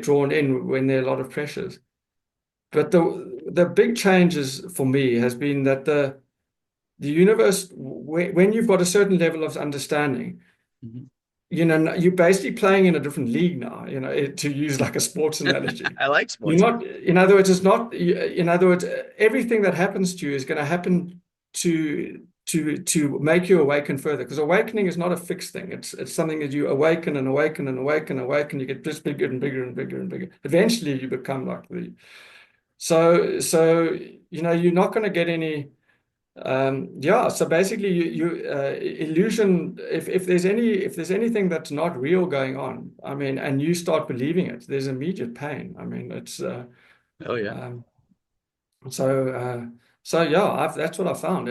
Speaker 2: drawn in when there are a lot of pressures. But the big changes for me has been that the universe, when you've got a certain level of understanding,
Speaker 1: Mhm.
Speaker 2: you're basically playing in a different league now, to use like a sports analogy.
Speaker 1: I like
Speaker 2: You're
Speaker 1: sports.
Speaker 2: not, in other words, it's not, in other words, everything that happens to you is going to happen to make you awaken further. Because awakening is not a fixed thing. It's something that you awaken and awaken and awaken and awaken. You get just bigger and bigger and bigger and bigger. Eventually, you become like so you're not going to get any. Yeah, so basically, illusion. If there's anything that's not real going on, I mean, and you start believing it, there's immediate pain. I mean, it's
Speaker 1: Oh yeah.
Speaker 2: um, so so yeah. That's what I found.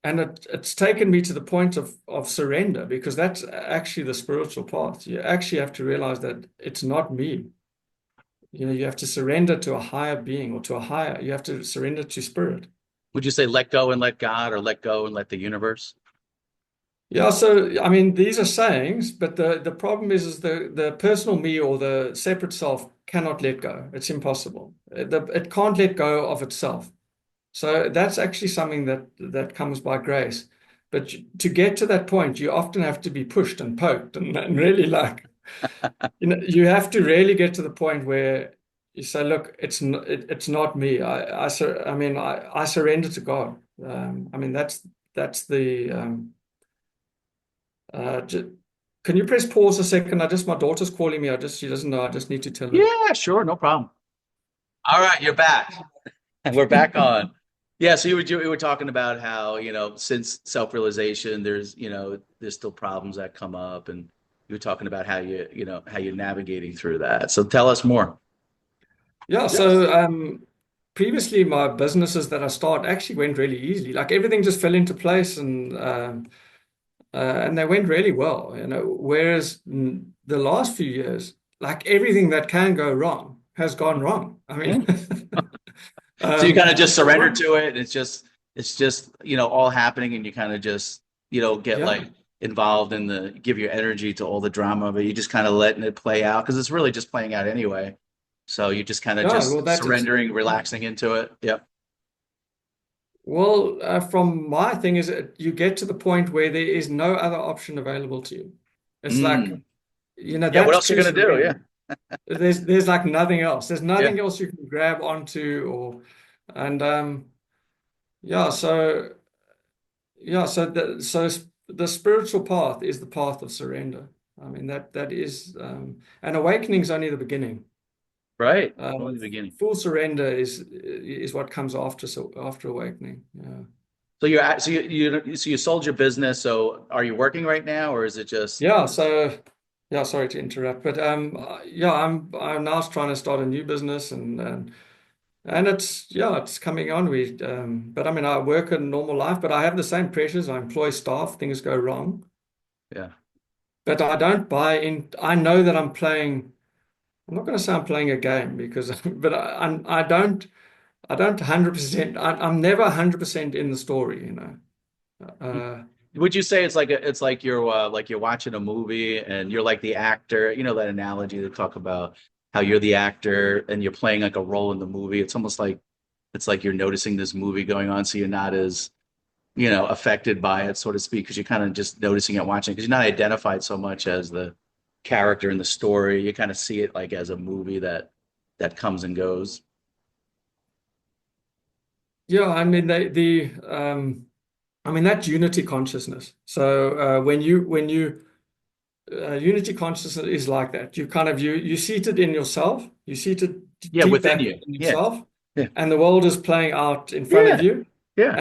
Speaker 2: And it's taken me to the point of surrender, because that's actually the spiritual path. You actually have to realize that it's not me. You have to surrender to a higher being, or to a higher. You have to surrender to spirit.
Speaker 1: Would you say let go and let God, or let go and let the universe?
Speaker 2: Yeah, so I mean, these are sayings, but the problem is the personal me, or the separate self, cannot let go. It's impossible. It can't let go of itself. So that's actually something that comes by grace. But to get to that point, you often have to be pushed and poked, and really, like, you have to really get to the point where you say, look, it's not me. I surrender to God. I mean, that's the can you press pause a second? My daughter's calling me. She doesn't know. I just need to tell her.
Speaker 1: Yeah, sure, no problem. All right, you're back. And we're back on. Yeah, so you were talking about how, since self-realization, there's still problems that come up, and you were talking about how you're navigating through that. So tell us more.
Speaker 2: Yeah.
Speaker 1: Yes.
Speaker 2: So previously, my businesses that I started actually went really easily. Like, everything just fell into place, and they went really well. Whereas the last few years, like, everything that can go wrong has gone wrong. I mean,
Speaker 1: Mm. So you kind of just
Speaker 2: so
Speaker 1: surrender to it. It's just, all happening, and you kind of just, get
Speaker 2: yeah.
Speaker 1: like involved in give your energy to all the drama, but you just kind of letting it play out because it's really just playing out anyway. So you just kind of
Speaker 2: Yeah, well,
Speaker 1: just surrendering, relaxing into it. Yep.
Speaker 2: from my thing is that you get to the point where there is no other option available to you. It's like,
Speaker 1: Mm. Yeah. What
Speaker 2: that's
Speaker 1: else are
Speaker 2: true
Speaker 1: you gonna do? Yeah.
Speaker 2: surrender. There's like nothing else. There's
Speaker 1: Yeah.
Speaker 2: nothing else you can grab onto, and yeah, the spiritual path is the path of surrender. I mean, that is, and awakening is only the beginning.
Speaker 1: Right.
Speaker 2: Um,
Speaker 1: Only the beginning.
Speaker 2: Full surrender is what comes after, so after awakening. Yeah.
Speaker 1: So you sold your business. So are you working right now, or is it just?
Speaker 2: Yeah, so yeah, sorry to interrupt, but yeah, I'm now trying to start a new business, and it's coming on. But I mean, I work a normal life, but I have the same pressures. I employ staff, things go wrong.
Speaker 1: Yeah.
Speaker 2: but I don't buy in. I know that I'm playing. I'm not going to say I'm playing a game because, but I don't 100%. I'm never 100% in the story, you know. Uh,
Speaker 1: Would you say it's like you're watching a movie and you're like the actor? You know that analogy they talk about how you're the actor and you're playing like a role in the movie. It's almost like it's like you're noticing this movie going on, so you're not as, you know, affected by it, so to speak, because you're kind of just noticing it, watching it, because you're not identified so much as the character in the story. You kind of see it like as a movie that comes and goes.
Speaker 2: yeah, I mean I mean that's unity consciousness. So unity consciousness is like that. You seated in yourself. You seated
Speaker 1: Yeah,
Speaker 2: deep
Speaker 1: within
Speaker 2: back
Speaker 1: you.
Speaker 2: in
Speaker 1: Yeah,
Speaker 2: yourself,
Speaker 1: yeah,
Speaker 2: and the world is playing out in front of
Speaker 1: yeah,
Speaker 2: you,
Speaker 1: yeah.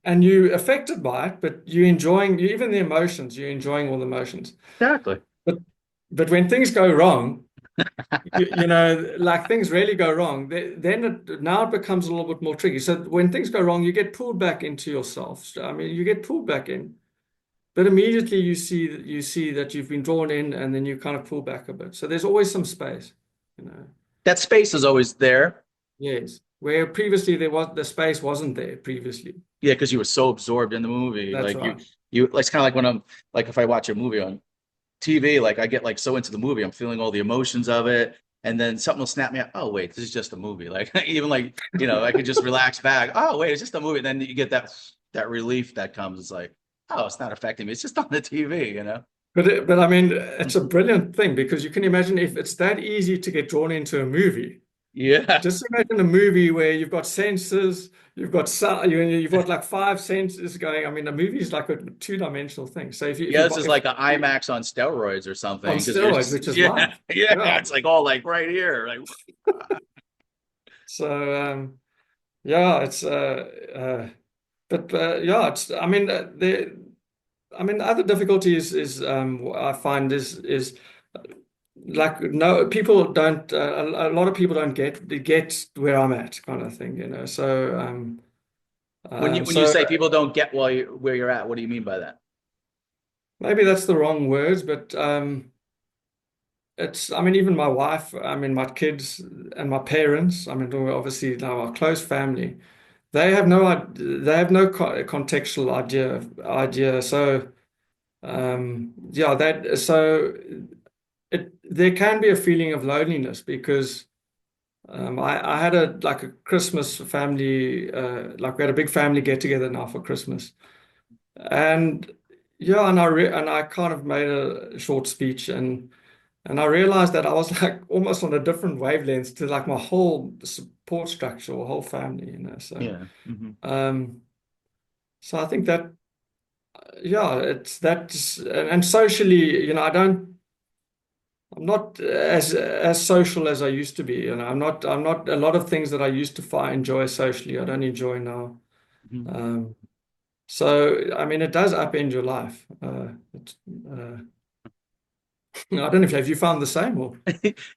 Speaker 2: and you're affected by it, but you're enjoying even the emotions. You're enjoying all the emotions.
Speaker 1: Exactly.
Speaker 2: But when things go wrong, you know, like things really go wrong, then now it becomes a little bit more tricky. So when things go wrong, you get pulled back into yourself. So, I mean, you get pulled back in. But immediately you see that you've been drawn in, and then you kind of pull back a bit. So there's always some space, you know.
Speaker 1: That space is always there.
Speaker 2: Yes, where previously there was the space wasn't there previously.
Speaker 1: Yeah, because you were so absorbed in the movie.
Speaker 2: That's
Speaker 1: Like
Speaker 2: right.
Speaker 1: you, like, it's kind of like when I'm, like, if I watch a movie on TV, like I get like so into the movie, I'm feeling all the emotions of it, and then something will snap me out. Oh wait, this is just a movie. Like even like, you know, I could just relax back. Oh wait, it's just a movie. And then you get that relief that comes. It's like, oh, it's not affecting me. It's just on the TV, you know.
Speaker 2: But I mean, it's a brilliant thing because you can imagine if it's that easy to get drawn into a movie.
Speaker 1: Yeah.
Speaker 2: Just imagine a movie where you've got senses, you've got you've got like five senses going. I mean, a movie is like a two-dimensional thing. So
Speaker 1: Yeah, this is
Speaker 2: if
Speaker 1: like an IMAX on steroids or
Speaker 2: on
Speaker 1: something because you're
Speaker 2: steroids,
Speaker 1: just,
Speaker 2: which is
Speaker 1: yeah,
Speaker 2: life.
Speaker 1: yeah.
Speaker 2: Yeah.
Speaker 1: It's like all like right here. Like
Speaker 2: So yeah, it's but yeah, it's I mean I mean the other difficulty is I find is like no people don't a lot of people don't get where I'm at kind of thing, you know. So
Speaker 1: when you
Speaker 2: so
Speaker 1: say people don't get while you where you're at, what do you mean by that?
Speaker 2: maybe that's the wrong words, but it's I mean even my wife, I mean my kids and my parents, I mean we're obviously now our close family. They have no contextual idea. So yeah, that so there can be a feeling of loneliness because I had a like a Christmas family like we had a big family get together now for Christmas, and yeah, and I kind of made a short speech, and I realized that I was like almost on a different wavelength to like my whole support structure or whole family, you know. So
Speaker 1: Yeah. Hmm.
Speaker 2: um, so I think that yeah, it's that's and socially, you know, I'm not as social as I used to be. You know, I'm not a lot of things that I used to find enjoy socially. I don't enjoy now.
Speaker 1: Hmm.
Speaker 2: Um, so I mean, it does upend your life. I don't know if have you found the same or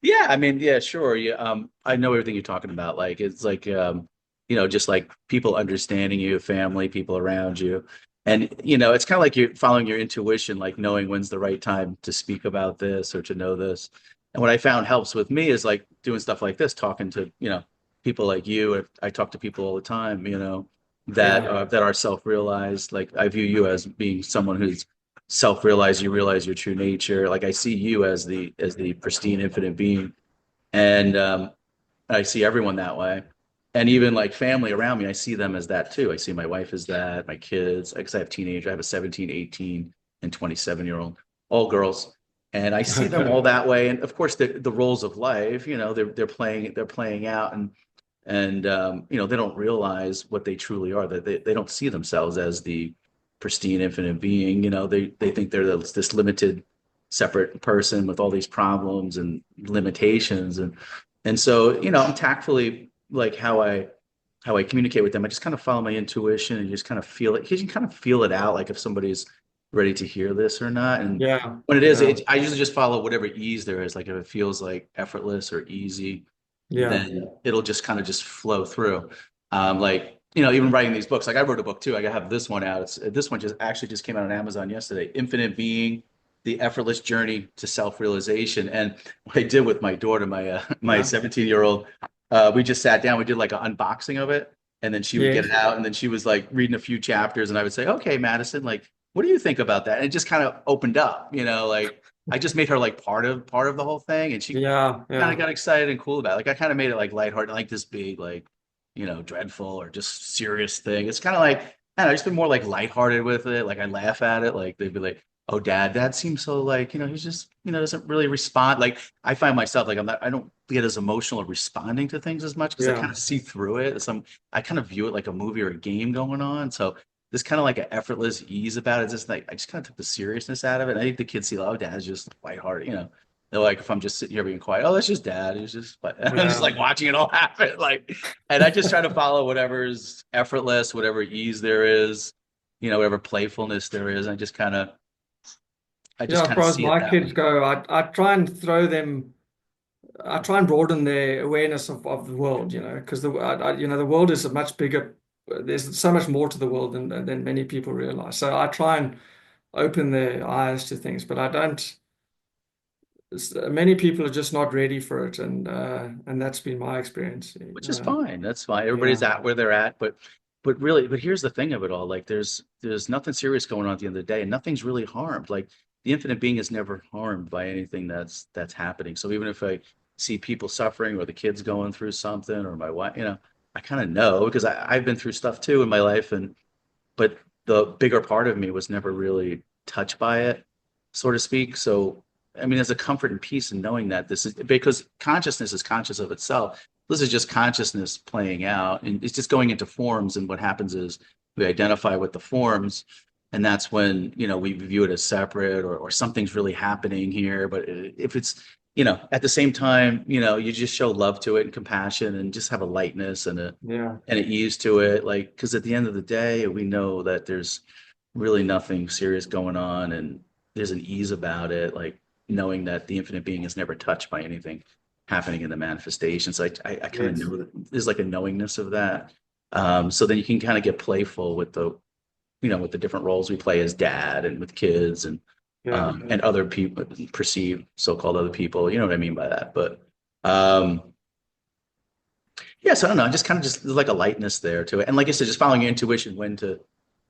Speaker 1: Yeah, I mean, yeah, sure. Yeah, I know everything you're talking about. Like it's like you know, just like people understanding you, family, people around you. And you know, it's kind of like you're following your intuition, like knowing when's the right time to speak about this or to know this. And what I found helps with me is like doing stuff like this, talking to, you know, people like you. I talk to people all the time, you know,
Speaker 2: yeah,
Speaker 1: that are self-realized. Like I view you as being someone who's self-realize, you realize your true nature. Like I see you as the pristine infinite being, and I see everyone that way. And even like family around me, I see them as that too. I see my wife as that, my kids, because I have teenagers. I have a 17, 18, and 27-year old, all girls. And I see them
Speaker 2: okay,
Speaker 1: all that way. And of course the roles of life, you know, they're playing out, and you know, they don't realize what they truly are, that they don't see themselves as the pristine infinite being. You know, they think they're this limited separate person with all these problems and limitations, and so, you know, I'm tactfully like how I communicate with them. I just kind of follow my intuition and just kind of feel it. You can kind of feel it out, like if somebody's ready to hear this or not. And
Speaker 2: yeah,
Speaker 1: when it is,
Speaker 2: yeah,
Speaker 1: I usually just follow whatever ease there is. Like if it feels like effortless or easy,
Speaker 2: yeah,
Speaker 1: then it'll just kind of just flow through. Like, you know, even writing these books, like I wrote a book too. I have this one out. This one just actually just came out on Amazon yesterday. Infinite Being, the effortless journey to self-realization. And what I did with my daughter, my
Speaker 2: Yeah.
Speaker 1: 17-year-old, we just sat down, we did like an unboxing of it, and then she would get it
Speaker 2: Yes.
Speaker 1: out, and then she was like reading a few chapters, and I would say, okay, Madison, like, what do you think about that? And it just kind of opened up, like I just made her like part of the whole thing, and she
Speaker 2: Yeah.
Speaker 1: kind of
Speaker 2: Yeah.
Speaker 1: got excited and cool about it. Like I kind of made it like lighthearted, like this big, like, dreadful or just serious thing. It's kind of like, I don't know, I just been more like lighthearted with it. Like I laugh at it. Like they'd be like, "Oh, Dad seems so like, he's just, doesn't really respond." Like I find myself like I don't get as emotional or responding to things as much because I kind
Speaker 2: Yeah.
Speaker 1: of see through it. I kind of view it like a movie or a game going on. So there's kind of like an effortless ease about it. It's just like I just kind of took the seriousness out of it. And I think the kids see, oh, Dad's just lighthearted. They're like, if I'm just sitting here being quiet, oh, that's just Dad. He's just, like, I'm just
Speaker 2: Yeah.
Speaker 1: like watching it all happen. Like, and I just try to follow whatever's effortless, whatever ease there is, whatever playfulness there is. I just
Speaker 2: Yeah, as
Speaker 1: kind of
Speaker 2: far as
Speaker 1: see it
Speaker 2: my
Speaker 1: that
Speaker 2: kids
Speaker 1: way.
Speaker 2: go, I try and throw them, I try and broaden their awareness of the world, because the world is a much bigger, there's so much more to the world than many people realize. So I try and open their eyes to things, but I don't, many people are just not ready for it. And that's been my experience.
Speaker 1: Which is fine. That's fine. Everybody's
Speaker 2: Yeah,
Speaker 1: at where they're at, but here's the thing of it all. Like there's nothing serious going on at the end of the day, and nothing's really harmed. Like the infinite being is never harmed by anything that's happening. So even if I see people suffering or the kids going through something or my wife, I kind of know because I've been through stuff too in my life, but the bigger part of me was never really touched by it, so to speak. So, I mean, there's a comfort and peace in knowing that this is because consciousness is conscious of itself. This is just consciousness playing out, and it's just going into forms. And what happens is we identify with the forms, and that's when we view it as separate or something's really happening here. But if it's at the same time, you just show love to it and compassion, and just have a lightness
Speaker 2: yeah,
Speaker 1: and an ease to it. Like, because at the end of the day, we know that there's really nothing serious going on, and there's an ease about it, like knowing that the infinite being is never touched by anything happening in the manifestation. So I kind of
Speaker 2: yes,
Speaker 1: know that there's like a knowingness of that. So then you can kind of get playful with the different roles we play as dad and with kids
Speaker 2: yeah,
Speaker 1: and other people, perceived so-called other people. You know what I mean by that? But um, yes, I don't know. Just kind of just there's like a lightness there to it. And like I said, just following your intuition when to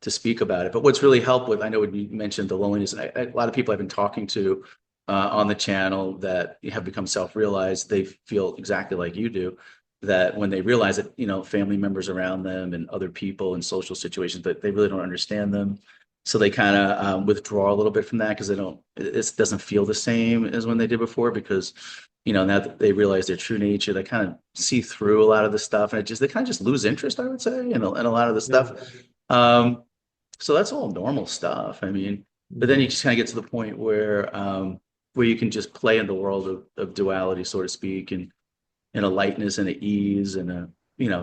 Speaker 1: speak about it. But what's really helped with, I know when you mentioned the loneliness, and a lot of people I've been talking to on the channel that have become self-realized, they feel exactly like you do, that when they realize that, family members around them and other people in social situations, that they really don't understand them. So they kind of withdraw a little bit from that because it doesn't feel the same as when they did before because now that they realize their true nature, they kind of see through a lot of the stuff, and they kind of just lose interest, I would say, in a lot of the
Speaker 2: yeah,
Speaker 1: stuff. Um, so that's all normal stuff. I mean, but then you just kind of get to the point where you can just play in the world of duality, so to speak, and in a lightness and an ease and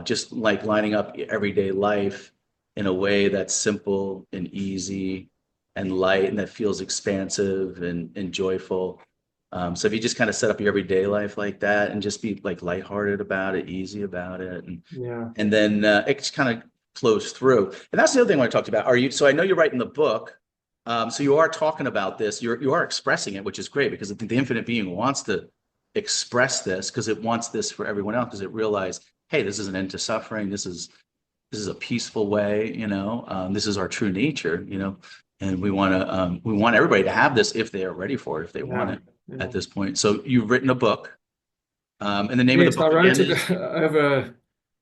Speaker 1: just like lining up everyday life in a way that's simple and easy and light and that feels expansive and joyful. So if you just kind of set up your everyday life like that and just be like lighthearted about it, easy about it, and
Speaker 2: yeah,
Speaker 1: and then it just kind of flows through. And that's the other thing I want to talk about. So I know you're writing the book. So you are talking about this. You are expressing it, which is great because I think the infinite being wants to express this because it wants this for everyone else because it realized, hey, this is an end to suffering. This is a peaceful way. This is our true nature. And we want everybody to have this if they are ready for it, if they want
Speaker 2: yeah,
Speaker 1: it at
Speaker 2: yeah.
Speaker 1: this point. So you've written a book, and the name of the
Speaker 2: Yes, I
Speaker 1: book
Speaker 2: wrote
Speaker 1: again
Speaker 2: it
Speaker 1: is
Speaker 2: over.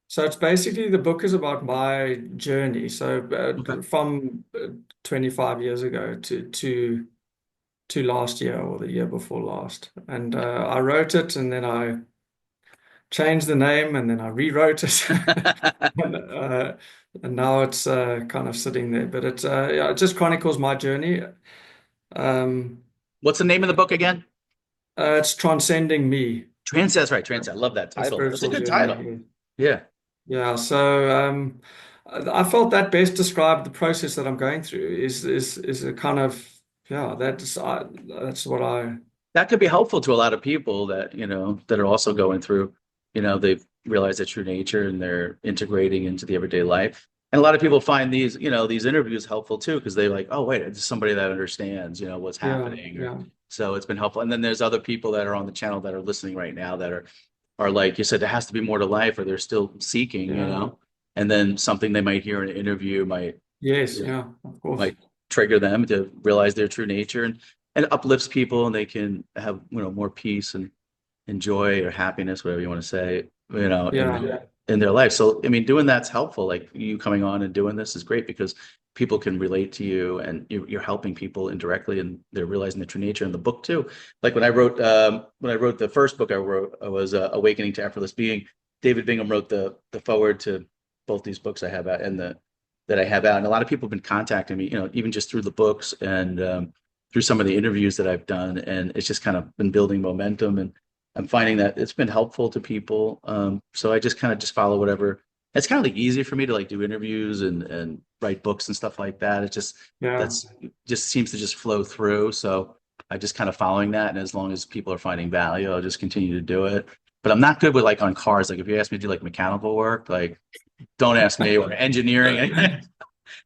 Speaker 2: So it's basically the book is about my journey. So
Speaker 1: okay.
Speaker 2: from 25 years ago to last year or the year before last, and I wrote it, and then I changed the name, and then I rewrote it, and, and now it's kind of sitting there. But yeah, it just chronicles my journey. Um,
Speaker 1: What's the name of the book again?
Speaker 2: it's transcending me,
Speaker 1: Transcend. That's right. Transcend. I love that
Speaker 2: a
Speaker 1: title. That's a
Speaker 2: spiritual
Speaker 1: good
Speaker 2: journey.
Speaker 1: title.
Speaker 2: Yeah.
Speaker 1: Yeah.
Speaker 2: Yeah, so I felt that best described the process that I'm going through is a kind of yeah that's what I
Speaker 1: That could be helpful to a lot of people that are also going through, they've realized their true nature and they're integrating into the everyday life. And a lot of people find these, these interviews helpful too, because they're like, oh, wait, it's somebody that understands, what's
Speaker 2: Yeah,
Speaker 1: happening. Or
Speaker 2: yeah,
Speaker 1: so it's been helpful. And then there's other people that are on the channel that are listening right now that are like you said, there has to be more to life, or they're still seeking,
Speaker 2: yeah.
Speaker 1: and then something they might hear in an interview might
Speaker 2: Yes,
Speaker 1: you know,
Speaker 2: yeah, of course.
Speaker 1: might trigger them to realize their true nature and uplifts people, and they can have, more peace and joy or happiness, whatever you want to say,
Speaker 2: Yeah,
Speaker 1: in their life. So, I mean, doing that's helpful. Like you coming on and doing this is great because people can relate to you, and you're helping people indirectly, and they're realizing the true nature in the book too. Like when I wrote the first book I wrote, I was Awakening to Effortless Being. David Bingham wrote the forward to both these books I have out and the that I have out, and a lot of people have been contacting me, even just through the books and through some of the interviews that I've done, and it's just kind of been building momentum, and I'm finding that it's been helpful to people. So I just kind of just follow whatever. It's kind of like easy for me to like do interviews and write books and stuff like that. It just
Speaker 2: yeah,
Speaker 1: that's just seems to just flow through. So I just kind of following that, and as long as people are finding value, I'll just continue to do it. But I'm not good with like on cars. Like if you ask me to do like mechanical work, like don't ask me, or engineering.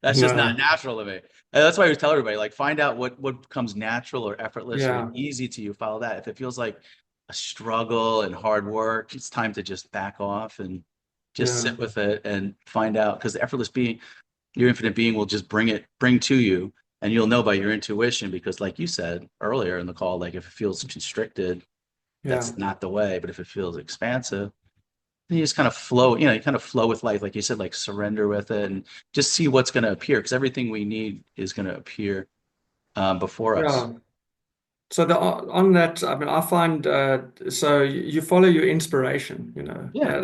Speaker 1: That's just not
Speaker 2: no,
Speaker 1: natural to me. And that's why I always tell everybody, like, find out what comes natural or effortless or
Speaker 2: yeah,
Speaker 1: easy to you. Follow that. If it feels like a struggle and hard work, it's time to just back off and just
Speaker 2: yeah,
Speaker 1: sit with it and find out. Because the effortless being, your infinite being will just bring to you, and you'll know by your intuition. Because, like you said earlier in the call, like if it feels constricted,
Speaker 2: yeah,
Speaker 1: that's not the way. But if it feels expansive, you just kind of flow, you kind of flow with life, like you said, like surrender with it and just see what's going to appear, because everything we need is going to appear before us.
Speaker 2: yeah. So on that, I mean, I find so you follow your inspiration,
Speaker 1: Yeah.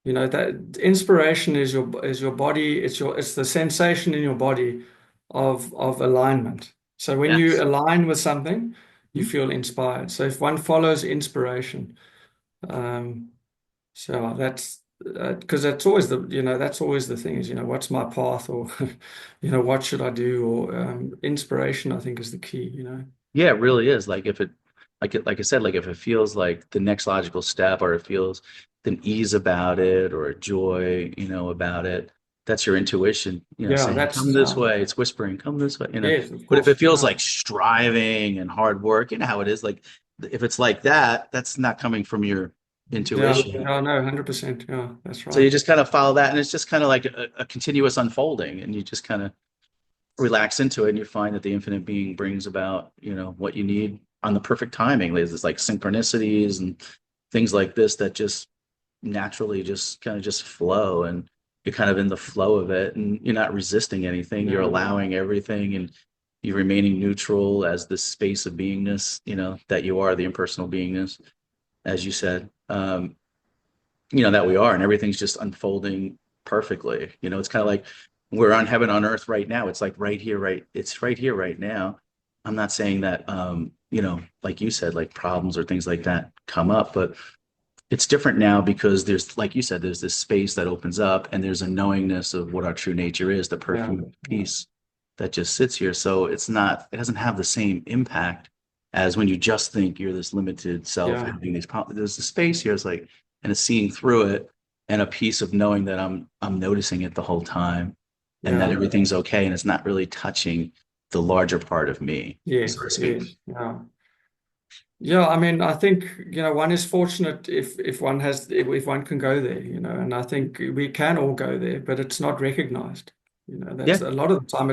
Speaker 2: that inspiration is your body, it's the sensation in your body of alignment. So when you
Speaker 1: Yes.
Speaker 2: align with something, you
Speaker 1: Mhm.
Speaker 2: feel inspired. So if one follows inspiration, um, so that's because that's always the thing is, what's my path, or what should I do, or inspiration, I think, is the key.
Speaker 1: Yeah, it really is. Like if it, like I said, like if it feels like the next logical step, or it feels an ease about it, or a joy, about it, that's your intuition,
Speaker 2: Yeah,
Speaker 1: saying, come
Speaker 2: that's
Speaker 1: this way. It's whispering, come this way.
Speaker 2: yes, of
Speaker 1: But if it
Speaker 2: course.
Speaker 1: feels
Speaker 2: Yeah.
Speaker 1: like striving and hard work, you know how it is. Like if it's like that, that's not coming from your
Speaker 2: Yeah,
Speaker 1: intuition.
Speaker 2: yeah, no, 100%. Yeah, that's
Speaker 1: So you
Speaker 2: right.
Speaker 1: just kind of follow that, and it's just kind of like a continuous unfolding, and you just kind of relax into it, and you find that the infinite being brings about, what you need on the perfect timing. There's this like synchronicities and things like this that just naturally just kind of just flow, and you're kind of in the flow of it, and you're not resisting anything. You're
Speaker 2: Yeah,
Speaker 1: allowing everything, and you're remaining neutral as the space of beingness, that you are, the impersonal beingness, as you said. That we are, and everything's just unfolding perfectly. It's kind of like we're on heaven on earth right now. It's like right here, it's right here, right now. I'm not saying that, like you said, like problems or things like that come up, but it's different now because there's, like you said, there's this space that opens up, and there's a knowingness of what our true nature is, the
Speaker 2: yeah,
Speaker 1: perfume of
Speaker 2: yeah,
Speaker 1: peace that just sits here. So it doesn't have the same impact as when you just think you're this limited self
Speaker 2: yeah,
Speaker 1: having these problems. There's a space here. It's like, and it's seeing through it, and a piece of knowing that I'm noticing it the whole time, and that
Speaker 2: yeah.
Speaker 1: everything's okay, and it's not really touching the larger part of me, so to
Speaker 2: Yes,
Speaker 1: speak.
Speaker 2: yes, yeah. Yeah, I mean, I think, one is fortunate if one can go there, and I think we can all go there, but it's not recognized. That's
Speaker 1: Yeah.
Speaker 2: a lot of the time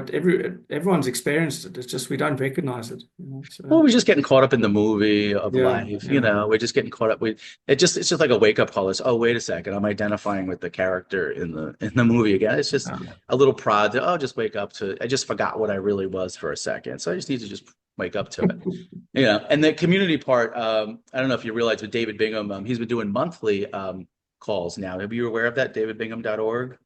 Speaker 2: everyone's experienced it. It's just we don't recognize it.
Speaker 1: Well,
Speaker 2: So
Speaker 1: we're just getting caught up in the movie of
Speaker 2: yeah,
Speaker 1: life,
Speaker 2: yeah,
Speaker 1: We're just getting caught up with it's just like a wake up call. It's, oh, wait a second, I'm identifying with the character in the movie again. It's just
Speaker 2: yeah.
Speaker 1: a little prod to, oh, just wake up to, I just forgot what I really was for a second. So I just need to just wake up to it. And the community part, I don't know if you realize with David Bingham, he's been doing monthly calls now. Have you aware of that? davidbingham.org.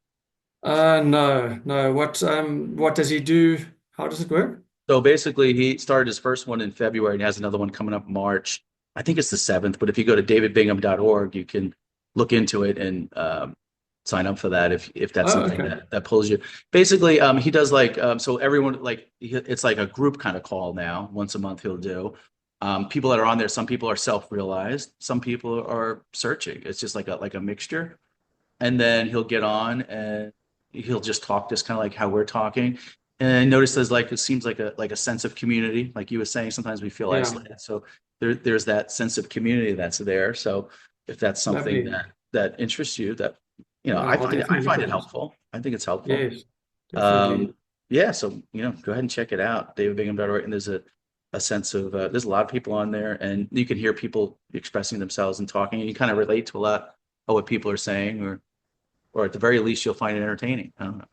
Speaker 2: No, no. What does he do? How does it work?
Speaker 1: So basically, he started his first one in February and has another one coming up March. I think it's the 7th, but if you go to davidbingham.org, you can look into it and sign up for that if that's
Speaker 2: Oh,
Speaker 1: something
Speaker 2: okay.
Speaker 1: that pulls you. Basically, he does like so everyone like it's like a group kind of call now. Once a month, he'll do. People that are on there, some people are self-realized, some people are searching. It's just like a mixture, and then he'll get on and he'll just talk just kind of like how we're talking. And I noticed there's like it seems like a sense of community, like you were saying. Sometimes we feel
Speaker 2: Yeah,
Speaker 1: isolated, so there's that sense of community that's there. So if that's something
Speaker 2: lovely.
Speaker 1: that interests you, that
Speaker 2: Yeah, I'll
Speaker 1: I
Speaker 2: definitely look
Speaker 1: find
Speaker 2: at
Speaker 1: it
Speaker 2: it.
Speaker 1: helpful. I think it's helpful.
Speaker 2: Yes, definitely.
Speaker 1: Um, yeah, so go ahead and check it out, davidbingham.org. And there's a sense of there's a lot of people on there, and you can hear people expressing themselves and talking, and you kind of relate to a lot of what people are saying, or at the very least, you'll find it entertaining. I don't know.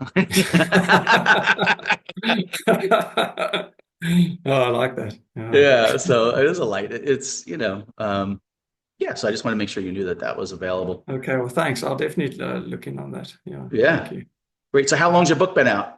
Speaker 2: Oh, I like that. Yeah.
Speaker 1: Yeah, so it is a light. It's yeah. So I just want to make sure you knew that that was available.
Speaker 2: Okay, well, thanks. I'll definitely look in on that. Yeah, thank
Speaker 1: Yeah,
Speaker 2: you.
Speaker 1: great. So how long's your book been out?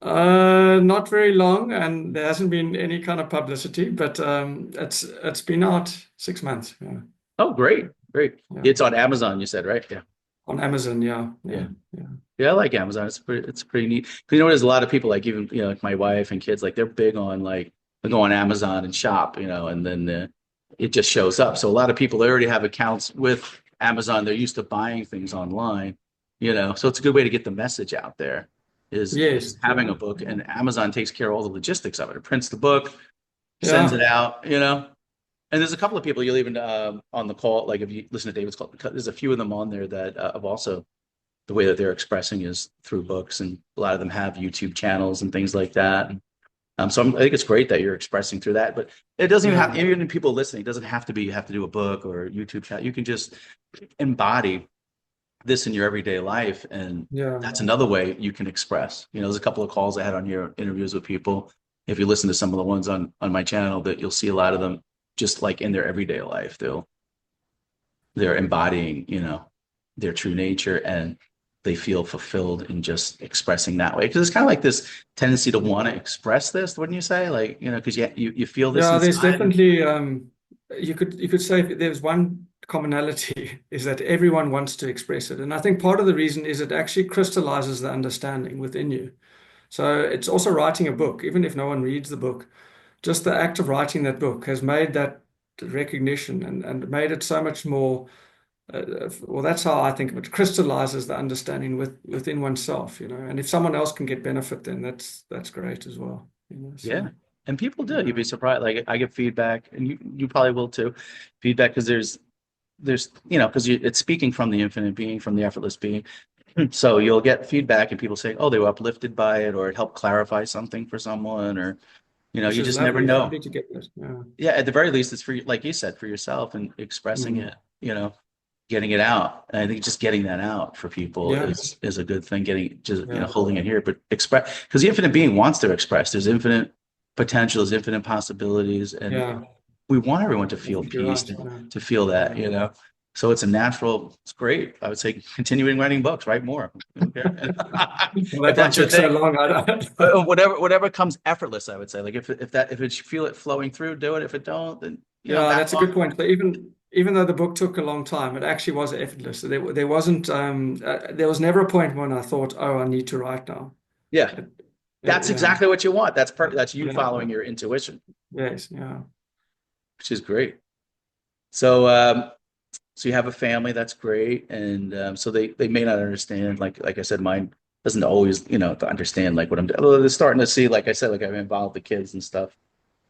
Speaker 2: Not very long, and there hasn't been any kind of publicity, but it's been out 6 months. Yeah,
Speaker 1: Oh, great, great.
Speaker 2: yeah.
Speaker 1: It's on Amazon, you said, right? Yeah,
Speaker 2: On Amazon. Yeah,
Speaker 1: yeah.
Speaker 2: yeah, yeah.
Speaker 1: Yeah, I like Amazon. It's pretty neat. 'Cause there's a lot of people like even like my wife and kids like they're big on like they go on Amazon and shop, and then it just shows up. So a lot of people they already have accounts with Amazon. They're used to buying things online, So it's a good way to get the message out there is
Speaker 2: Yes,
Speaker 1: having a
Speaker 2: yeah,
Speaker 1: book,
Speaker 2: yeah,
Speaker 1: and Amazon takes care of all the logistics of it. It prints the book, sends it
Speaker 2: yeah,
Speaker 1: out. And there's a couple of people you'll even on the call, like if you listen to David's call, there's a few of them on there that have also the way that they're expressing is through books, and a lot of them have YouTube channels and things like that. So I think it's great that you're expressing through that, but it doesn't even have,
Speaker 2: yeah,
Speaker 1: even people listening, it doesn't have to be, you have to do a book or a YouTube channel. You can just embody this in your everyday life. And
Speaker 2: yeah.
Speaker 1: that's another way you can express, there's a couple of calls I had on your interviews with people. If you listen to some of the ones on my channel, that you'll see a lot of them just like in their everyday life, they're embodying, their true nature, and they feel fulfilled in just expressing that way. Because it's kind of like this tendency to want to express this, wouldn't you say? Like, because you feel this
Speaker 2: Yeah, there's
Speaker 1: inside.
Speaker 2: definitely you could say if there's one commonality is that everyone wants to express it. And I think part of the reason is it actually crystallizes the understanding within you. So it's also writing a book, even if no one reads the book, just the act of writing that book has made that recognition and made it so much more well, that's how I think of it. Crystallizes the understanding within oneself. And if someone else can get benefit, then that's great as well.
Speaker 1: Yeah.
Speaker 2: So
Speaker 1: And people do. You'd
Speaker 2: yeah.
Speaker 1: be surprised. Like I get feedback, and you probably will too. Feedback because there's because it's speaking from the infinite being, from the effortless being. So you'll get feedback and people say, oh, they were uplifted by it, or it helped clarify something for someone, or
Speaker 2: Which
Speaker 1: you
Speaker 2: is
Speaker 1: just never
Speaker 2: lovely. It's
Speaker 1: know.
Speaker 2: lovely to get that. Yeah.
Speaker 1: Yeah, at the very least, it's for like you said, for yourself and expressing
Speaker 2: Mm.
Speaker 1: it, getting it out. And I think just getting that out for people
Speaker 2: Yeah.
Speaker 1: is a good thing. Getting just
Speaker 2: Yeah.
Speaker 1: holding it here, but express because the infinite being wants to express. There's infinite potential, there's infinite possibilities, and
Speaker 2: Yeah.
Speaker 1: we want everyone to
Speaker 2: I
Speaker 1: feel
Speaker 2: think you're
Speaker 1: peace,
Speaker 2: right. Yeah.
Speaker 1: to feel that,
Speaker 2: Yeah.
Speaker 1: So it's a natural, it's great. I would say continuing writing books, write more. Okay.
Speaker 2: Well,
Speaker 1: If
Speaker 2: that one
Speaker 1: that's your
Speaker 2: took so
Speaker 1: thing.
Speaker 2: long. I don't.
Speaker 1: Whatever comes effortless, I would say. Like if you feel it flowing through, do it. If it don't, then
Speaker 2: Yeah,
Speaker 1: that
Speaker 2: that's a good
Speaker 1: long.
Speaker 2: point. So even though the book took a long time, it actually was effortless. So there wasn't there was never a point when I thought, oh, I need to write now.
Speaker 1: Yeah.
Speaker 2: It,
Speaker 1: That's
Speaker 2: yeah.
Speaker 1: exactly what you want. That's perfect. That's you
Speaker 2: Yeah.
Speaker 1: following your intuition,
Speaker 2: Yes. Yeah.
Speaker 1: which is great. So, so you have a family, that's great. And so they may not understand, like I said, mine doesn't always, to understand like what I'm doing. Although they're starting to see, like I said, like I've involved the kids and stuff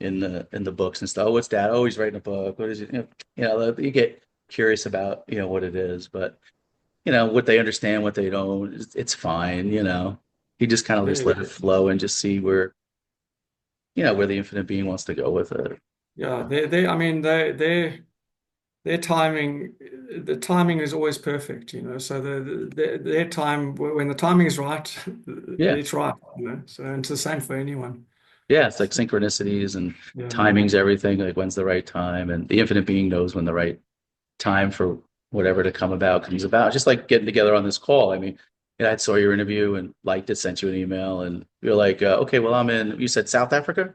Speaker 1: in the books and stuff. Oh, what's dad? Oh, he's writing a book. What is it? You get curious about, what it is, but what they understand, what they don't, it's fine, You just kind of just
Speaker 2: Yeah.
Speaker 1: let it flow and just see where the infinite being wants to go with it.
Speaker 2: Yeah. They I mean their timing, the timing is always perfect. So their time, when the timing is right,
Speaker 1: Yeah.
Speaker 2: it's right. So it's the same for anyone.
Speaker 1: Yeah, it's like
Speaker 2: So,
Speaker 1: synchronicities and
Speaker 2: yeah.
Speaker 1: timings, everything, like when's the right time. And the infinite being knows when the right time for whatever to come about comes about. Just like getting together on this call. I mean, I saw your interview and liked it, sent you an email, and you're like, okay, well, you said South Africa?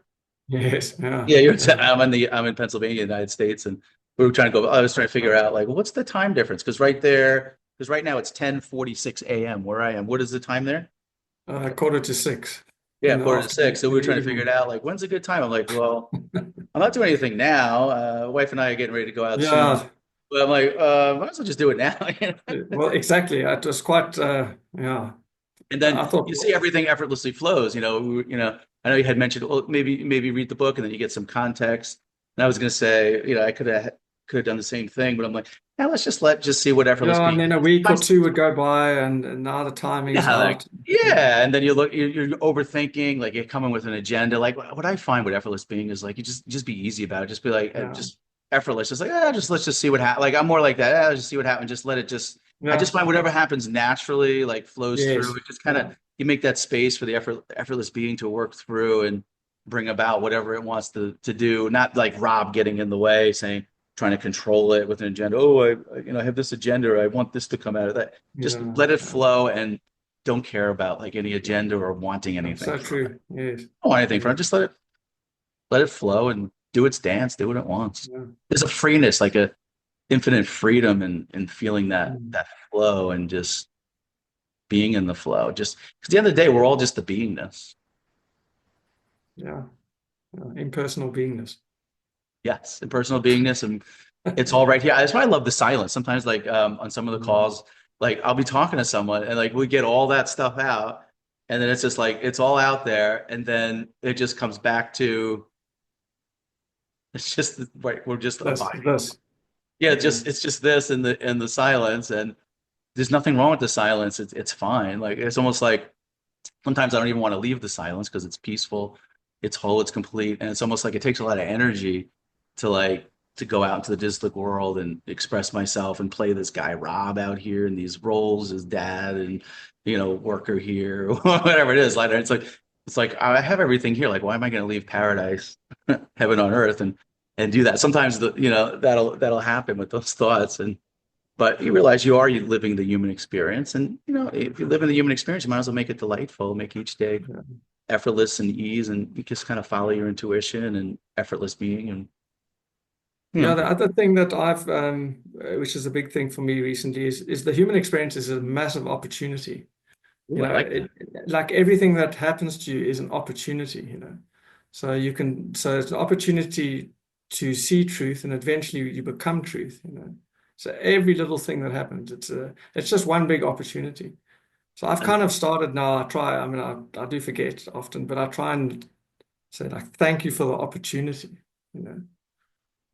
Speaker 2: Yes. Yeah.
Speaker 1: Yeah,
Speaker 2: Yeah.
Speaker 1: I'm in Pennsylvania, United States, and we were trying to go. I was trying to figure out like what's the time difference? Because right now it's 10:46 a.m. where I am. What is the time there?
Speaker 2: 5:45
Speaker 1: Yeah,
Speaker 2: in the
Speaker 1: quarter to six.
Speaker 2: afternoon,
Speaker 1: So we
Speaker 2: in
Speaker 1: were
Speaker 2: the
Speaker 1: trying to figure it
Speaker 2: evening.
Speaker 1: out. Like, when's a good time? I'm like, well, I'm not doing anything now. Wife and I are getting ready to go out soon.
Speaker 2: Yeah.
Speaker 1: But I'm like, might as well just do it now.
Speaker 2: Well, exactly. It was quite, yeah.
Speaker 1: And
Speaker 2: I
Speaker 1: then
Speaker 2: thought,
Speaker 1: you see everything effortlessly flows. I know you had mentioned, well, maybe read the book and then you get some context. And I was going to say, I could have done the same thing, but I'm like, yeah, let's just see what effortless
Speaker 2: yeah,
Speaker 1: being
Speaker 2: and then a
Speaker 1: is.
Speaker 2: week or two would go by, and now the timing
Speaker 1: Yeah,
Speaker 2: is
Speaker 1: like
Speaker 2: out.
Speaker 1: yeah, and then you're overthinking, like you're coming with an agenda. Like what I find with effortless being is like you just be easy about it. Just be like
Speaker 2: Yeah,
Speaker 1: just effortless. Just like just let's just see what happens. Like I'm more like that. Just see what happens. Just let it just. I just
Speaker 2: yeah,
Speaker 1: find whatever happens naturally, like flows through.
Speaker 2: yes,
Speaker 1: It just kind
Speaker 2: yeah,
Speaker 1: of you make that space for the effortless being to work through and bring about whatever it wants to do. Not like Rob getting in the way, saying trying to control it with an agenda. Oh, I have this agenda. Or I want this to come out of that. Just
Speaker 2: yeah,
Speaker 1: let it
Speaker 2: yeah,
Speaker 1: flow and don't care about like any agenda or wanting
Speaker 2: that's
Speaker 1: anything
Speaker 2: so
Speaker 1: from it.
Speaker 2: true. Yes,
Speaker 1: Don't want anything from
Speaker 2: yes,
Speaker 1: it. Just let it flow and do its dance, do what it wants.
Speaker 2: yeah.
Speaker 1: There's a freeness, like a infinite freedom and feeling
Speaker 2: Mm.
Speaker 1: that flow and just being in the flow. Just because at the end of the day, we're all just the beingness.
Speaker 2: Yeah, yeah, impersonal beingness.
Speaker 1: Yes, impersonal beingness, and it's all right here. That's why I love the silence. Sometimes, like on some of the
Speaker 2: Mm.
Speaker 1: calls, like I'll be talking to someone and like we get all that stuff out, and then it's just like it's all out there, and then it just comes back to it's just right. We're just abiding.
Speaker 2: This,
Speaker 1: Yeah,
Speaker 2: yeah,
Speaker 1: it's just this and the silence, and there's nothing wrong with the silence. It's fine. Like it's almost like sometimes I don't even want to leave the silence because it's peaceful, it's whole, it's complete, and it's almost like it takes a lot of energy to like to go out into the digital world and express myself and play this guy Rob out here in these roles as dad and worker here, whatever it is. Like it's like I have everything here. Like why am I going to leave paradise, heaven on earth, and do that? Sometimes that'll happen with those thoughts and. But you realize you are living the human experience. And, if you live in the human experience, you might as well make it delightful, make each day
Speaker 2: yeah.
Speaker 1: effortless and ease, and you just kind of follow your intuition and effortless being. And, you
Speaker 2: Yeah,
Speaker 1: know,
Speaker 2: the other thing that which is a big thing for me recently, is the human experience is a massive opportunity.
Speaker 1: ooh, I like that.
Speaker 2: Like everything that happens to you is an opportunity, so it's an opportunity to see truth, and eventually you become truth. So every little thing that happens, it's just one big opportunity. So I've
Speaker 1: And
Speaker 2: kind of started now. I mean, I do forget often, but I try and say like, thank you for the opportunity, you know.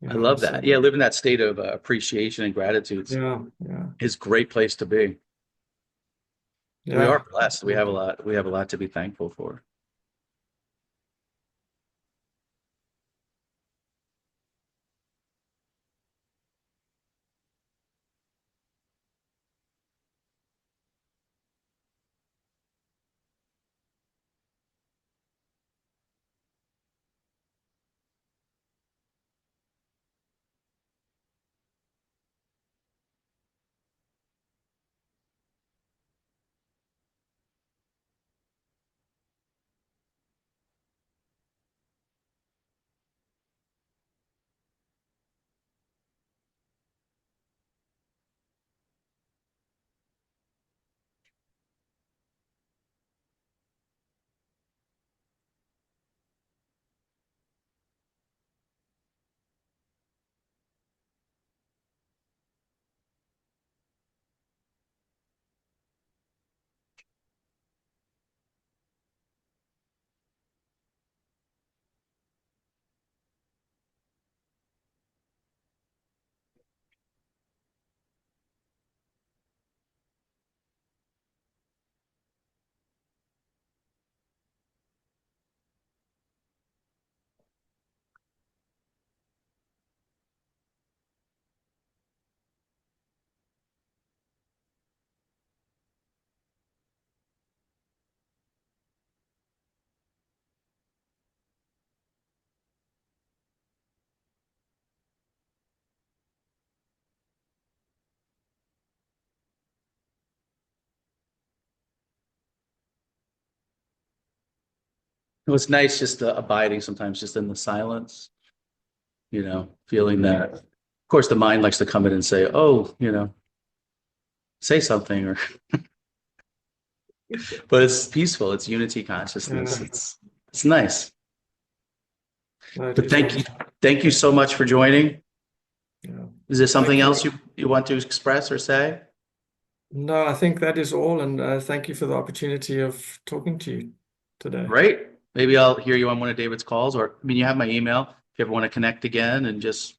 Speaker 1: I
Speaker 2: Yeah,
Speaker 1: love
Speaker 2: so
Speaker 1: that. Yeah, live in that state of appreciation and gratitude
Speaker 2: yeah, yeah,
Speaker 1: is a great place to be. We are
Speaker 2: yeah.
Speaker 1: blessed.
Speaker 2: Absolutely.
Speaker 1: We have a lot to be thankful for. It was nice just abiding sometimes just in the silence, feeling that. Of course, the mind likes to come in and say, oh, say something or but it's peaceful. It's unity consciousness.
Speaker 2: Yeah,
Speaker 1: It's nice.
Speaker 2: no, it
Speaker 1: But
Speaker 2: is nice.
Speaker 1: thank you so much for joining.
Speaker 2: Yeah.
Speaker 1: Is there something
Speaker 2: Thank
Speaker 1: else
Speaker 2: you.
Speaker 1: you want to express or say?
Speaker 2: No, I think that is all, and thank you for the opportunity of talking to you today.
Speaker 1: Great. Maybe I'll hear you on one of David's calls, or I mean, you have my email. If you ever want to connect again and just,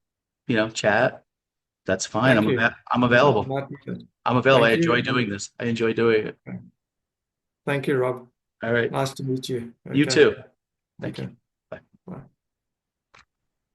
Speaker 1: chat, that's fine.
Speaker 2: Thank you.
Speaker 1: I'm available.
Speaker 2: Might be good.
Speaker 1: I'm available. I
Speaker 2: Thank you.
Speaker 1: enjoy doing this. I enjoy doing it.
Speaker 2: Thank you, Rob.
Speaker 1: All right.
Speaker 2: Nice to meet you.
Speaker 1: You
Speaker 2: Okay.
Speaker 1: too. Thank
Speaker 2: Okay.
Speaker 1: you.